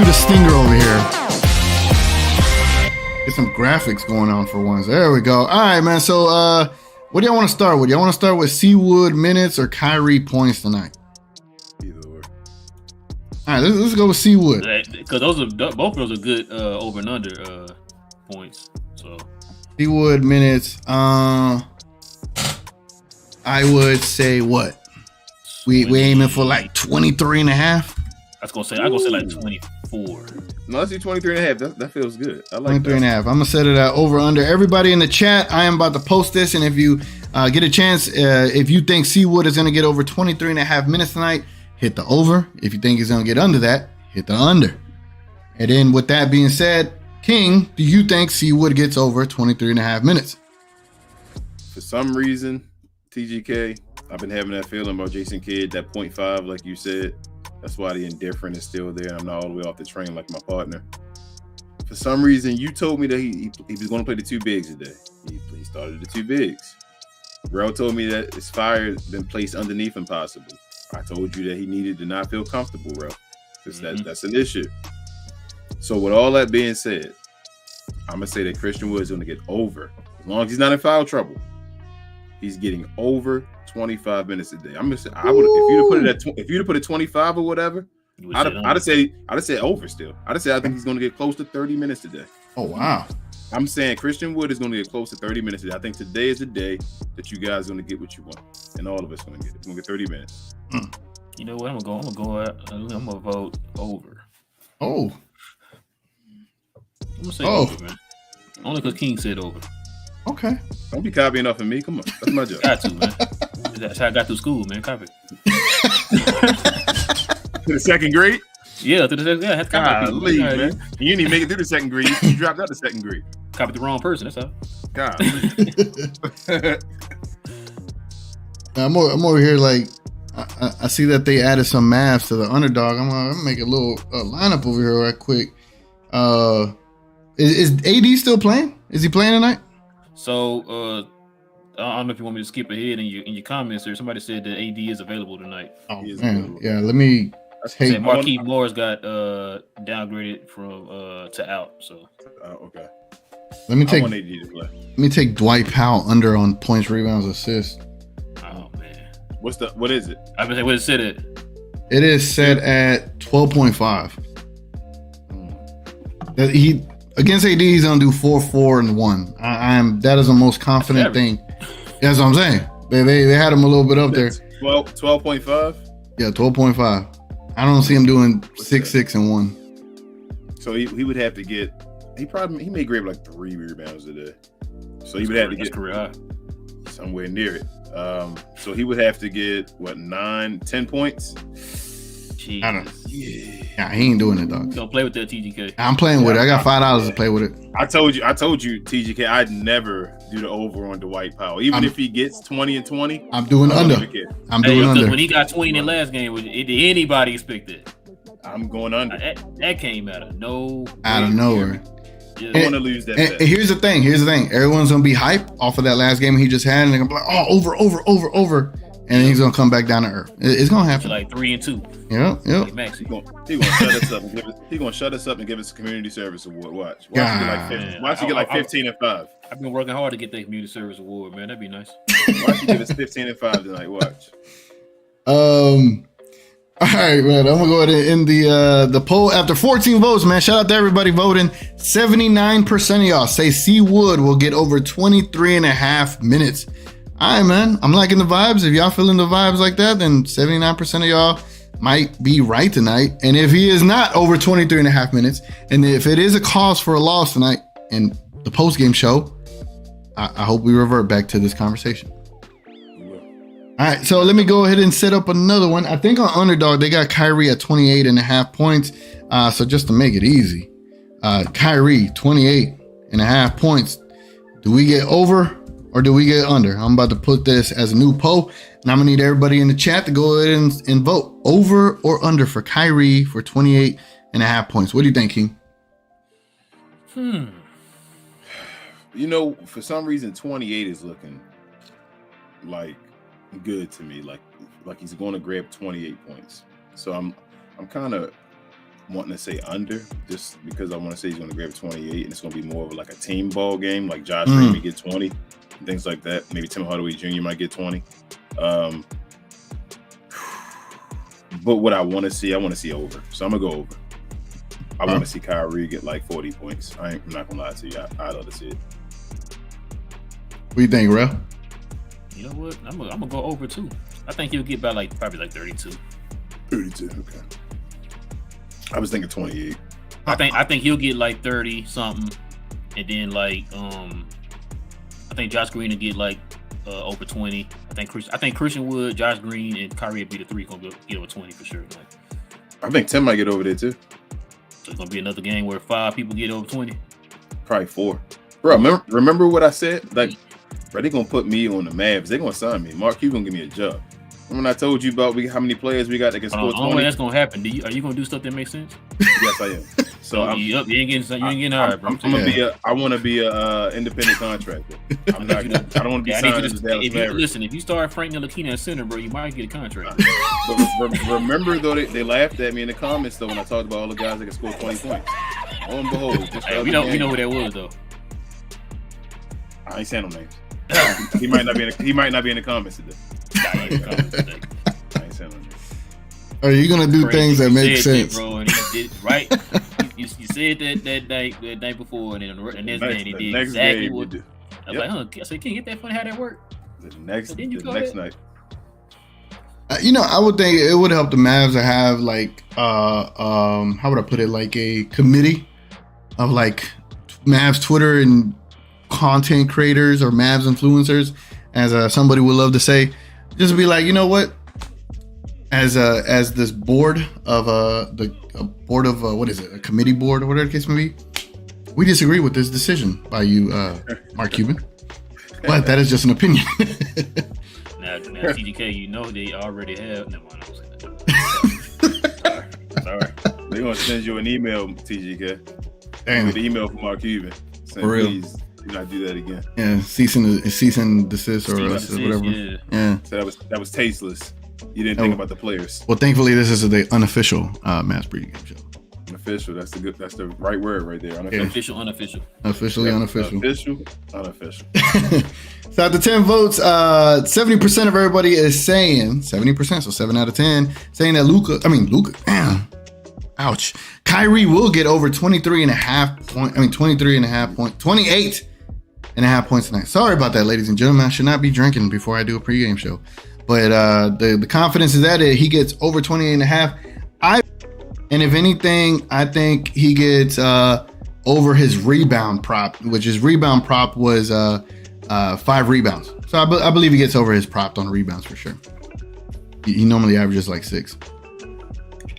the stinger over here. Get some graphics going on for once. There we go. All right, man. So what do y'all want to start with? Y'all want to start with Seawood minutes or Kyrie points tonight? Either way. All right, let's go with Seawood. Because both of those are good over and under points. So Seawood minutes. I would say what? We aiming for like 23 and a half. I'm gonna say like 24. No, let's do 23 and a half. That feels good. I like 23 and a half. I'm gonna set it at over under. Everybody in the chat, I am about to post this, and if you get a chance, if you think Seawood is gonna get over 23 and a half minutes tonight, hit the over. If you think he's gonna get under that, hit the under. And then with that being said, King, do you think Seawood gets over 23 and a half minutes? For some reason, TGK, I've been having that feeling about Jason Kidd, that 0.5, like you said. That's why the indifference is still there. I'm not all the way off the train like my partner. For some reason, you told me that he was going to play the 2 bigs today. He started the 2 bigs. Rel told me that his fire been placed underneath him possibly. I told you that he needed to not feel comfortable, Rel, because that's an issue. So with all that being said, I'm going to say that Christian Wood is going to get over. As long as he's not in foul trouble, he's getting over 25 minutes a day. I'm gonna say I would if you'd have put it 25 or whatever, I'd have said over still. I'd have said I think he's gonna get close to 30 minutes today. Oh wow. I'm saying Christian Wood is gonna get close to 30 minutes today. I think today is the day that you guys are gonna get what you want. And all of us gonna get it. We're gonna get 30 minutes. You know what? I'm gonna vote over. Oh. I'm gonna say over, man. Only because King said over. Okay. Don't be copying off of me. Come on. That's my job. Got to, man. That's how I got through school, man. Copy. To the second grade? Yeah, I had to copy. Leave, man. You didn't even make it through the second grade. You dropped out the second grade. Copied the wrong person, that's all. God. I'm over here like I see that they added some Mavs to the underdog. I'm gonna make a little lineup over here right quick. Is AD still playing? Is he playing tonight? So I don't know if you want me to skip ahead in your comments or somebody said that AD is available tonight. Oh man, yeah. Let me take. Marquise Morris got downgraded from to out. So okay. Let me take. I want AD to play. Let me take Dwight Powell under on points, rebounds, assists. Oh man, what is it? I was say what is it at? It is set at 12.5. He against AD, he's gonna do 4, 4, and 1. That is the most confident thing. That's what I'm saying. They had him a little bit up there. 12.5. Yeah, 12.5. I don't see him doing 6, 6, and 1. So he would have to get. He may grab like 3 rebounds a day. So he would have to get career high. Somewhere near it. So he would have to get 9, 10 points. Jeez. I don't know. Yeah, he ain't doing it, dog. Don't play with that TGK. I'm playing with it. I got $5 to play with it. I told you, TGK, I'd never do the over on Dwight Powell. Even if he gets 20 and 20, I'm doing under. I'm doing under. When he got 20 in the last game, did anybody expect that? I'm going under. That came out of nowhere. I want to lose that. And here's the thing. Everyone's gonna be hype off of that last game he just had, and they're gonna be like, "Oh, over," and he's gonna come back down to earth. It's gonna happen. Like 3 and 2. Yep. Hey, He gonna shut us up and give us a community service award. Watch you get like 15 and 5. I've been working hard to get that community service award, man. That'd be nice. Watch you give us 15 and 5 tonight. Watch. All right, man. I'm gonna go ahead and end the poll after 14 votes, man. Shout out to everybody voting. 79% of y'all say C Wood will get over 23 and a half minutes. All right, man. I'm liking the vibes. If y'all feeling the vibes like that, then 79% of y'all might be right tonight. And if he is not over 23 and a half minutes, and if it is a cause for a loss tonight in the post-game show, I hope we revert back to this conversation. All right, so let me go ahead and set up another one. I think on Underdog, they got Kyrie at 28 and a half points. So just to make it easy, Kyrie, 28 and a half points. Do we get over or do we get under? I'm about to put this as a new poll, and I'm going to need everybody in the chat to go ahead and vote over or under for Kyrie for 28 and a half points. What do you think, King? For some reason, 28 is looking like good to me, like he's going to grab 28 points. So I'm kind of wanting to say under, just because I want to say he's going to grab 28, and it's going to be more of like a team ball game, like Josh Green may get 20, and things like that. Maybe Tim Hardaway Jr. might get 20. But what I want to see over. So I'm gonna go over. I want to see Kyrie get like 40 points. I'm not gonna lie to you. I'd love to see it. What do you think, Rel? You know what? I'm gonna go over too. I think he'll get about probably like 32. 32, okay. I was thinking 28. I think he'll get like 30 something, and then like I think Josh Green will get like over 20. I think Christian Wood, Josh Green, and Kyrie will be the three gonna get over 20 for sure. Like, I think Tim might get over there too. So it's gonna be another game where 5 people get over 20. Probably 4. Bro, remember what I said? Like, bro, they gonna put me on the Mavs. They gonna sign me. Mark, you gonna give me a job. When I told you about how many players we got that can score 20? The only way that's gonna happen. Are you gonna do stuff that makes sense? Yes, I am. So you ain't getting hired, bro. I want to be a independent contractor. I don't want to be signed to the Dallas Mavericks. Listen, if you start Frank Ntilikina at center, bro, you might get a contract. But remember though, they laughed at me in the comments though when I talked about all the guys that can score 20 points. Lo and behold, we know who that was though. I ain't saying no names. He might not be in the comments today. I ain't saying no names. Are you gonna do things that make sense, bro? And he did right. You said that night before, and then the next day he did exactly what. I was like, I said, can you get that funny how that worked? The next night. I would think it would help the Mavs to have like how would I put it, like a committee of like Mavs Twitter and content creators or Mavs influencers, as somebody would love to say, just be like, you know what, as this board of what is it, a committee board or whatever the case may be, we disagree with this decision by you, Mark Cuban, but that is just an opinion. Now TGK, you know they already have. Never mind, I was saying that. Sorry. They're gonna send you an email, TGK. Damn. An email from Mark Cuban saying, for real, please do not do that again. Yeah, cease and desist or whatever. Yeah. Yeah. So that was tasteless. You didn't think about the players. Well, thankfully, this is the unofficial Mavs pregame show. Unofficial. That's the right word right there. Unofficial. Unofficial. Officially unofficial. Official. Unofficial. So out of 10 votes, 70% of everybody is saying 70%, so 7 out of 10, saying that Luka. Damn. Ouch. Kyrie will get over 28 and a half points tonight. Sorry about that, ladies and gentlemen. I should not be drinking before I do a pregame show. But the confidence is at it. He gets over 28 and a half. And if anything, I think he gets over his rebound prop, which his rebound prop was 5 rebounds. So I believe he gets over his prop on rebounds for sure. He normally averages like 6.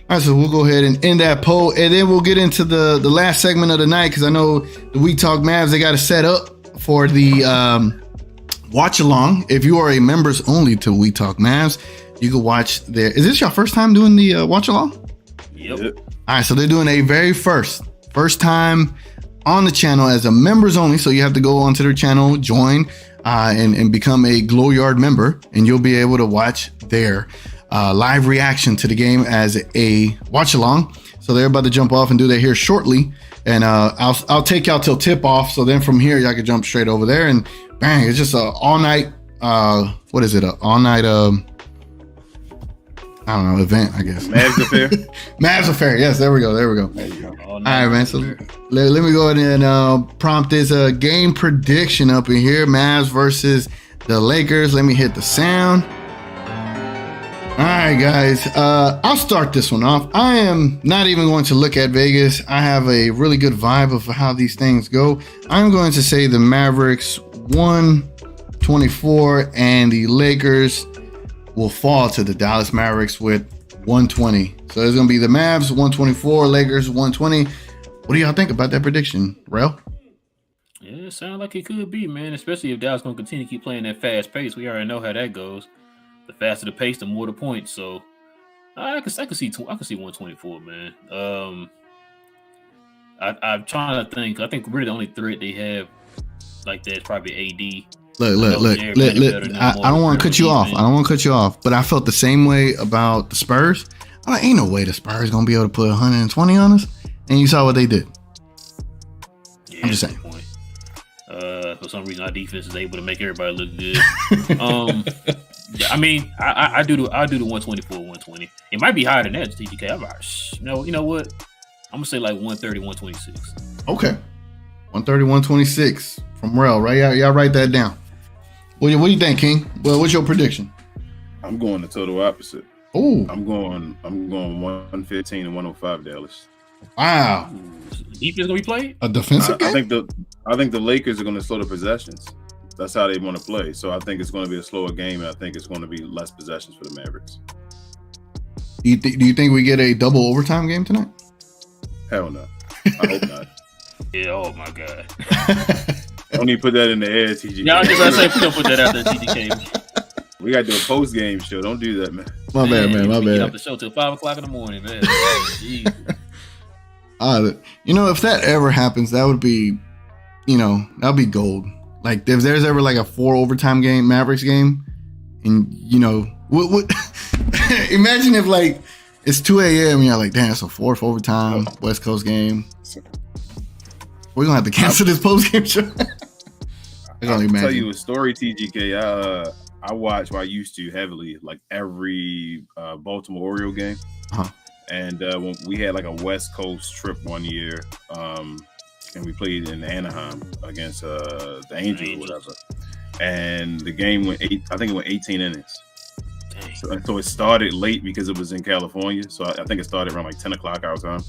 All right, so we'll go ahead and end that poll, and then we'll get into the last segment of the night, because I know the We Talk Mavs, they got to set up for the watch along. If you are a members only to We Talk Mavs, you can watch there. Is this your first time doing the watch along? Yep. All right, so they're doing a very first time on the channel as a members only. So you have to go onto their channel, join, and become a Glow Yard member, and you'll be able to watch their live reaction to the game as a watch along. So they're about to jump off and do that here shortly, and I'll take y'all till tip off. So then from here y'all can jump straight over there, and bang, it's just a all night. What is it? A all night. I don't know, event, I guess. Mavs affair. Mavs affair. Yes, there we go. There you go. All right, man. So let me go ahead and prompt this game prediction up in here. Mavs versus the Lakers. Let me hit the sound. All right, guys. I'll start this one off. I am not even going to look at Vegas. I have a really good vibe of how these things go. I'm going to say the Mavericks 124 and the Lakers will fall to the Dallas Mavericks with 120. So it's going to be the Mavs 124, Lakers 120. What do y'all think about that prediction, Rel? Yeah, it sounds like it could be, man. Especially if Dallas going to continue to keep playing that fast pace. We already know how that goes. The faster the pace, the more the points. So I could see 124, man. I'm trying to think. I think really the only threat they have like that is probably AD. Look. I don't want to cut you off. But I felt the same way about the Spurs. I'm like, ain't no way the Spurs gonna be able to put 120 on us. And you saw what they did. Yeah, I'm just saying. For some reason, our defense is able to make everybody look good. Yeah, I mean, I do the 124, 120. It might be higher than that, TGK. I'm like, you know what? I'm gonna say like 130, 126. Okay, 130, 126 from Rel. Right? Y'all write that down. What do you think, King? Well, what's your prediction? I'm going the total opposite. Oh, I'm going 115 and 105 Dallas. Wow. Defense gonna be played? A defensive game? I think the Lakers are going to slow the possessions. That's how they want to play. So I think it's going to be a slower game, and I think it's going to be less possessions for the Mavericks. Do you think we get a double overtime game tonight? Hell no. I hope not. Yeah. Oh my God. Don't even put that in the air, TGK. Yeah, I was just gonna say, don't put that out there, TGK. We got to do a post game show. Don't do that, man. My bad, man. My Get bad. off the show till 5:00 in the morning, man. Jeez. If that ever happens, that would be, that'd be gold. Like if there's ever like a 4 overtime game, Mavericks game, and what imagine if like it's 2 a.m. and you're like, damn, it's a 4th overtime West Coast game. We're gonna have to cancel this post game show. I'll tell you a story, TGK. I watch, I used to heavily, like every Baltimore Oriole game. Uh-huh. And when we had like a West Coast trip one year, and we played in Anaheim against the Angels or whatever. And the game went 18 innings. So it started late because it was in California. So I think it started around like 10 o'clock our time.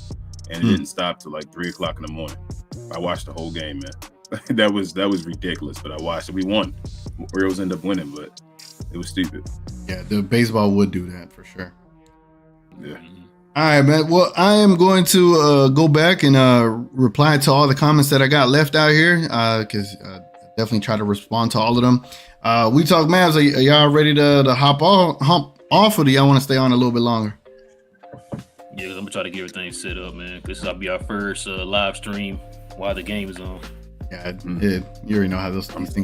And it didn't stop till like 3 o'clock in the morning. I watched the whole game, man. that was ridiculous, but I watched it. We won. Orioles ended up winning, but it was stupid. Yeah, the baseball would do that for sure. Yeah. All right, man. Well, I am going to go back and reply to all the comments that I got left out here because definitely try to respond to all of them. We Talk Mavs. Are y'all ready to hop off, or do y'all want to stay on a little bit longer? Yeah, I'm gonna try to get everything set up, man. This will be our first live stream while the game is on. Yeah, you already know how these things.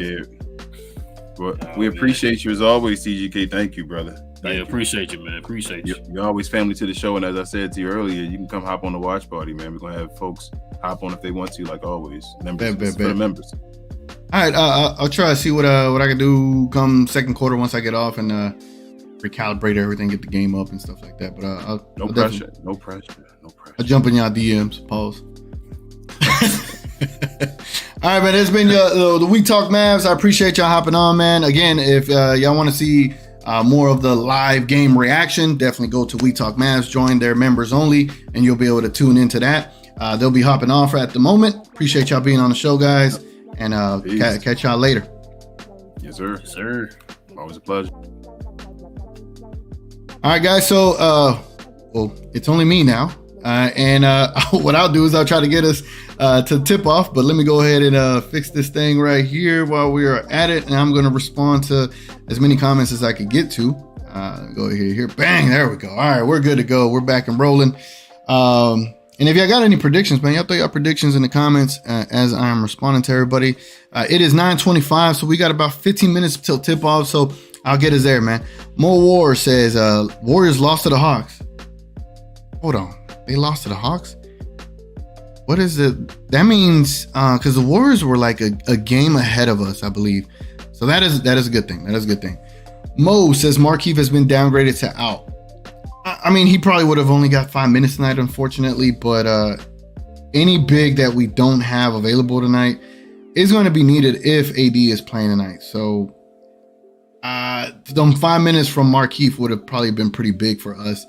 Well, we appreciate you as always, TGK. Thank you, brother. appreciate you, man. Appreciate you. You're always family to the show, and as I said to you earlier, you can come hop on the watch party, man. We're gonna have folks hop on if they want to, like always. Members for the members. All right, I'll try to see what I can do come second quarter once I get off and recalibrate everything, get the game up and stuff like that. But no pressure. I'll jump in y'all DMs. Pause. All right, man. It's been the We Talk Mavs. I appreciate y'all hopping on, man. Again, if y'all want to see more of the live game reaction, definitely go to We Talk Mavs. Join their members only, and you'll be able to tune into that. They'll be hopping off at the moment. Appreciate y'all being on the show, guys, and catch y'all later. Yes, sir. Yes, sir. Always a pleasure. All right, guys. So, well, it's only me now. And what I'll do is I'll try to get us to tip off, but let me go ahead and fix this thing right here while we are at it. And I'm going to respond to as many comments as I can get to. Go here. Bang. There we go. All right. We're good to go. We're back and rolling. And if y'all got any predictions, man, y'all throw your predictions in the comments as I'm responding to everybody. It is 9:25, so we got about 15 minutes till tip off. So I'll get us there, man. Mo War says Warriors lost to the Hawks. Hold on. They lost to the Hawks? What is it? That means because the Warriors were like a game ahead of us, I believe. So that is a good thing. That is a good thing. Mo says Markieff has been downgraded to out. I mean, he probably would have only got 5 minutes tonight, unfortunately. But any big that we don't have available tonight is going to be needed if AD is playing tonight. So them 5 minutes from Markieff would have probably been pretty big for us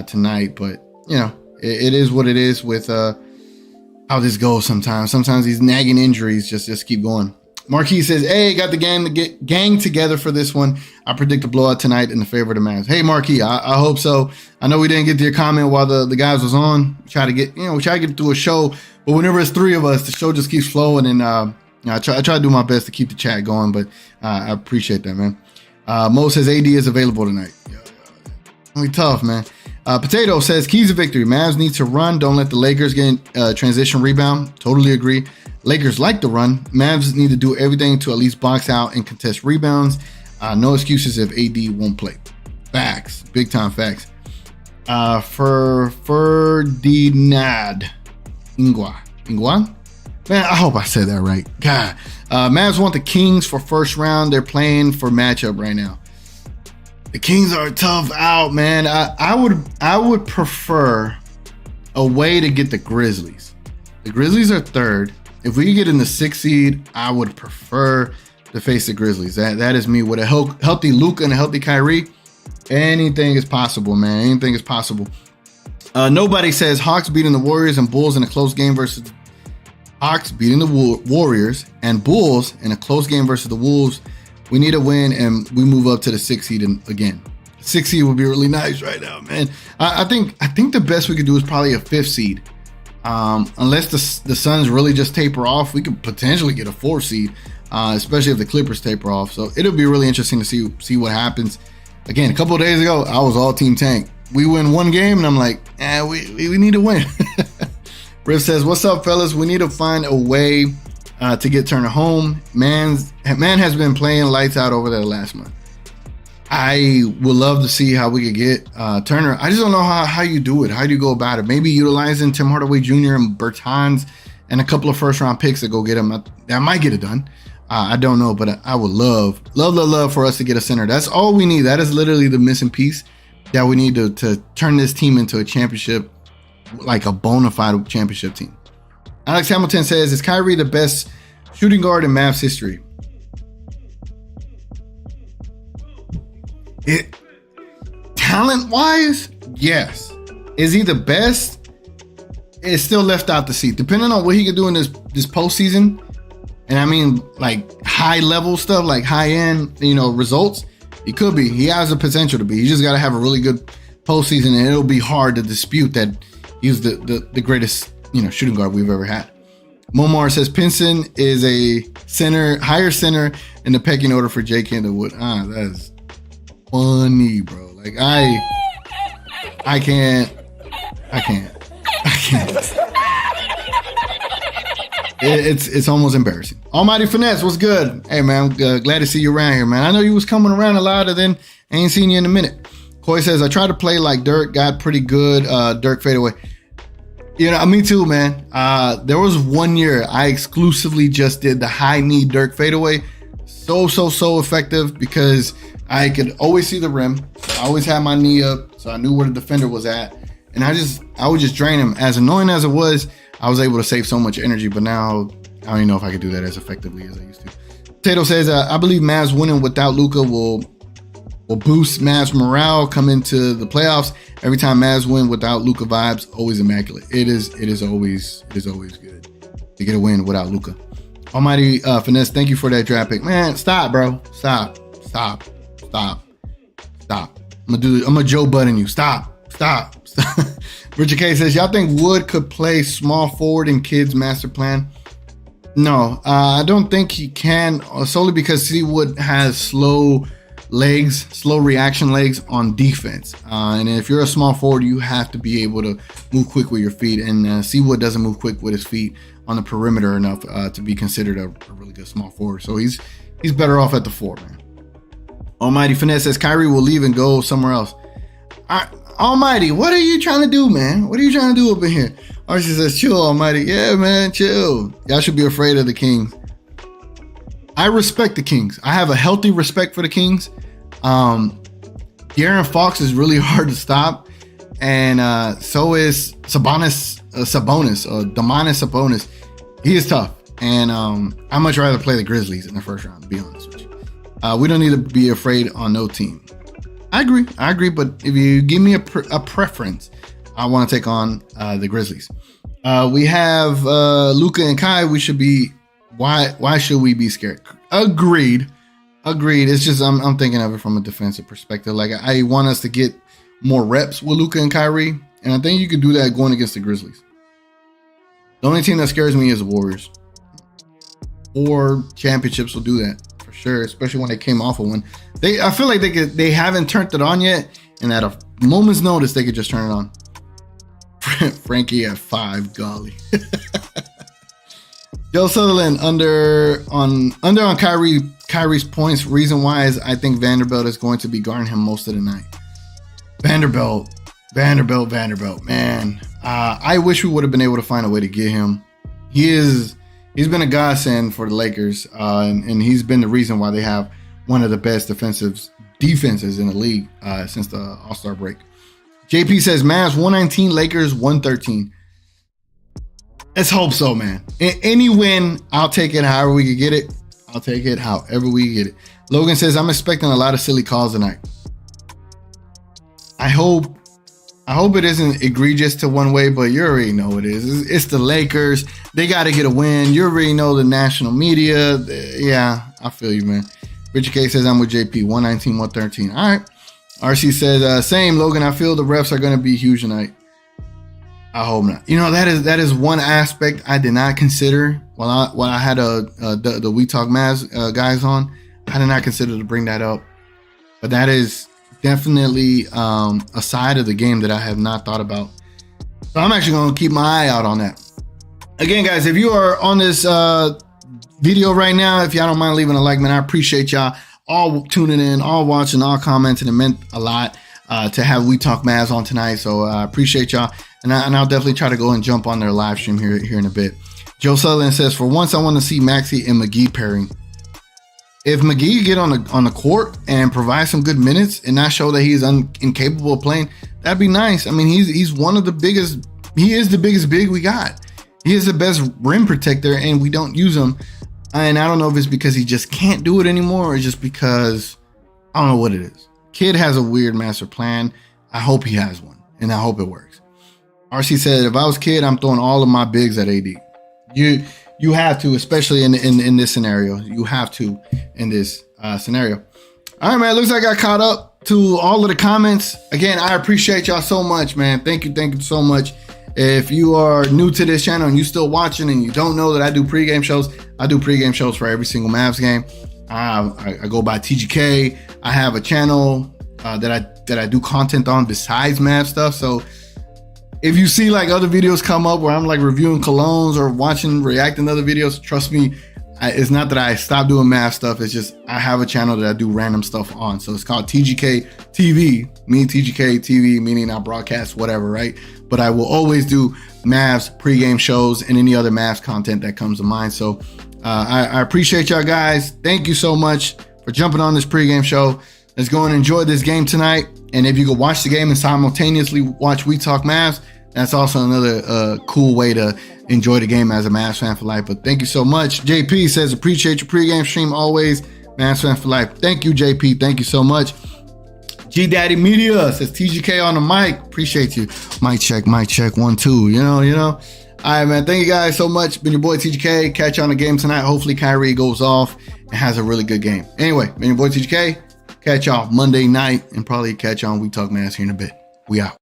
tonight. But, you know, it is what it is with how this goes sometimes. Sometimes these nagging injuries just keep going. Marquis says, hey, got the gang together for this one. I predict a blowout tonight in the favor of the Mavs. Hey, Marquis, I hope so. I know we didn't get to your comment while the guys was on. We try to get through a show, but whenever it's three of us, the show just keeps flowing, and I try to do my best to keep the chat going, but I appreciate that, man. Mo says AD is available tonight. Only tough, man. Potato says keys to victory. Mavs need to run. Don't let the Lakers get transition rebound. Totally agree. Lakers like to run. Mavs need to do everything to at least box out and contest rebounds. No excuses if AD won't play. Facts. Big time facts. For Ferdinand Ingwa? Man, I hope I said that right. God. Mavs want the Kings for first round. They're playing for matchup right now. The Kings are tough out, man. I would prefer a way to get the Grizzlies. The Grizzlies are third. If we could get in the 6th seed, I would prefer to face the Grizzlies. That is me. With a healthy Luka and a healthy Kyrie, anything is possible, man. Anything is possible. Nobody says Hawks beating the Warriors and Bulls in a close game versus Hawks beating the Warriors and Bulls in a close game versus the Wolves. We need a win, and we move up to the 6th seed again. 6th seed would be really nice right now, man. I think the best we could do is probably a 5th seed. Unless the Suns really just taper off, we could potentially get a 4th seed, especially if the Clippers taper off. So it'll be really interesting to see what happens. Again, a couple of days ago, I was all Team Tank. We win one game, and I'm like, we need to win. Riff says, what's up, fellas? We need to find a way to get Turner home. Man has been playing lights out over there last month. I would love to see how we could get Turner. I just don't know how you do it. How do you go about it? Maybe utilizing Tim Hardaway Jr. and Bertans and a couple of first-round picks to go get him. That might get it done. I don't know, but I would love for us to get a center. That's all we need. That is literally the missing piece that we need to turn this team into a championship, like a bona fide championship team. Alex Hamilton says, is Kyrie the best shooting guard in Mavs history? Talent-wise, yes. Is he the best? It's still left out to see. Depending on what he can do in this postseason, and I mean like high-level stuff, like high-end, results, he could be. He has the potential to be. He just got to have a really good postseason, and it'll be hard to dispute that he's the greatest shooting guard we've ever had. Momar says Pinson is a higher center in the pecking order for Jay Kendallwood. That is funny, bro. Like I can't. It's almost embarrassing. Almighty Finesse, what's good? Hey man, I'm glad to see you around here, man. I know you was coming around a lot, and then I ain't seen you in a minute. Coy says, I tried to play like Dirk, got pretty good. Dirk fadeaway. You know, me too, man. There was 1 year I exclusively just did the high knee Dirk fadeaway. So effective because I could always see the rim. I always had my knee up, so I knew where the defender was at. And I would just drain him. As annoying as it was, I was able to save so much energy. But now I don't even know if I could do that as effectively as I used to. Tato says, I believe Mavs winning without Luka will boost Mavs morale come into the playoffs. Every time Mavs win without Luka vibes, always immaculate. It is always good to get a win without Luka. Almighty Finesse, thank you for that draft pick. Man, stop, bro. Stop. I'm gonna Joe Budden you. Stop. Richard K says, y'all think Wood could play small forward in Kidd's master plan? No, I don't think he can, solely because C. Wood has slow reaction legs on defense. And if you're a small forward, you have to be able to move quick with your feet. And C. Wood doesn't move quick with his feet on the perimeter enough to be considered a really good small forward. So he's better off at the 4, man. Almighty Finesse says Kyrie will leave and go somewhere else. Almighty, what are you trying to do, man? What are you trying to do up in here? Archie says, chill, Almighty. Yeah, man, chill. Y'all should be afraid of the Kings. I respect the Kings. I have a healthy respect for the Kings. De'Aaron Fox is really hard to stop. And so is Domantas Sabonis. He is tough. And I'd much rather play the Grizzlies in the first round, to be honest with you. We don't need to be afraid on no team. I agree. But if you give me a preference, I want to take on the Grizzlies. We have Luka and Kai. We should be. Why should we be scared? Agreed. It's just I'm thinking of it from a defensive perspective. Like I want us to get more reps with Luka and Kyrie, and I think you could do that going against the Grizzlies. The only team that scares me is the Warriors. 4 championships will do that for sure, especially when they came off of one. I feel like they haven't turned it on yet, and at a moment's notice they could just turn it on. Frankie at 5, golly. Joe Sutherland under on Kyrie's points. Reason why is I think Vanderbilt is going to be guarding him most of the night. Vanderbilt, man. I wish we would have been able to find a way to get him. He's been a godsend for the Lakers, and he's been the reason why they have one of the best defenses in the league since the All-Star break. JP says Mavs 119, Lakers 113. Let's hope so, man. Any win, I'll take it however we can get it. Logan says, I'm expecting a lot of silly calls tonight. I hope it isn't egregious to one way, but you already know it is. It's the Lakers. They got to get a win. You already know the national media. Yeah, I feel you, man. Richard K says, I'm with JP, 119, 113. All right. RC says, same, Logan. I feel the refs are going to be huge tonight. I hope not. You know, that is one aspect I did not consider while I had the We Talk Mavs guys on. I did not consider to bring that up, but that is definitely a side of the game that I have not thought about. So I'm actually going to keep my eye out on that. Again, guys, if you are on this video right now, if y'all don't mind leaving a like, man, I appreciate y'all all tuning in, all watching, all commenting. It meant a lot to have We Talk Mavs on tonight. So I appreciate y'all. And I'll definitely try to go and jump on their live stream here in a bit. Joe Sutherland says, for once, I want to see Maxey and McGee pairing. If McGee get on the court and provide some good minutes and not show that he's incapable of playing, that'd be nice. I mean, he's one of the biggest. He is the biggest big we got. He is the best rim protector, and we don't use him. And I don't know if it's because he just can't do it anymore, or just because I don't know what it is. Kid has a weird master plan. I hope he has one, and I hope it works. RC said, if I was Kid, I'm throwing all of my bigs at AD. You have to, especially in this scenario. You have to in this scenario. All right, man. Looks like I caught up to all of the comments. Again, I appreciate y'all so much, man. Thank you so much. If you are new to this channel and you still watching and you don't know that I do pregame shows, I do pregame shows for every single Mavs game. I go by TGK. I have a channel that I do content on besides Mavs stuff. So if you see like other videos come up where I'm like reviewing colognes or reacting to other videos, trust me, It's not that I stopped doing Mavs stuff. It's just I have a channel that I do random stuff on. So it's called TGK TV. Me TGK TV, meaning I broadcast whatever, right? But I will always do Mavs pregame shows and any other Mavs content that comes to mind. So I appreciate y'all guys. Thank you so much for jumping on this pregame show. Let's go and enjoy this game tonight. And if you could watch the game and simultaneously watch We Talk Mavs, that's also another cool way to enjoy the game as a Mavs fan for life. But thank you so much. JP says, appreciate your pregame stream always. Mavs fan for life. Thank you, JP. Thank you so much. G Daddy Media says, TGK on the mic. Appreciate you. Mic check, 1, 2. You know. All right, man. Thank you guys so much. Been your boy TGK. Catch you on the game tonight. Hopefully Kyrie goes off and has a really good game. Anyway, been your boy TGK. Catch y'all Monday night and probably catch y'all on We Talk Mavs here in a bit. We out.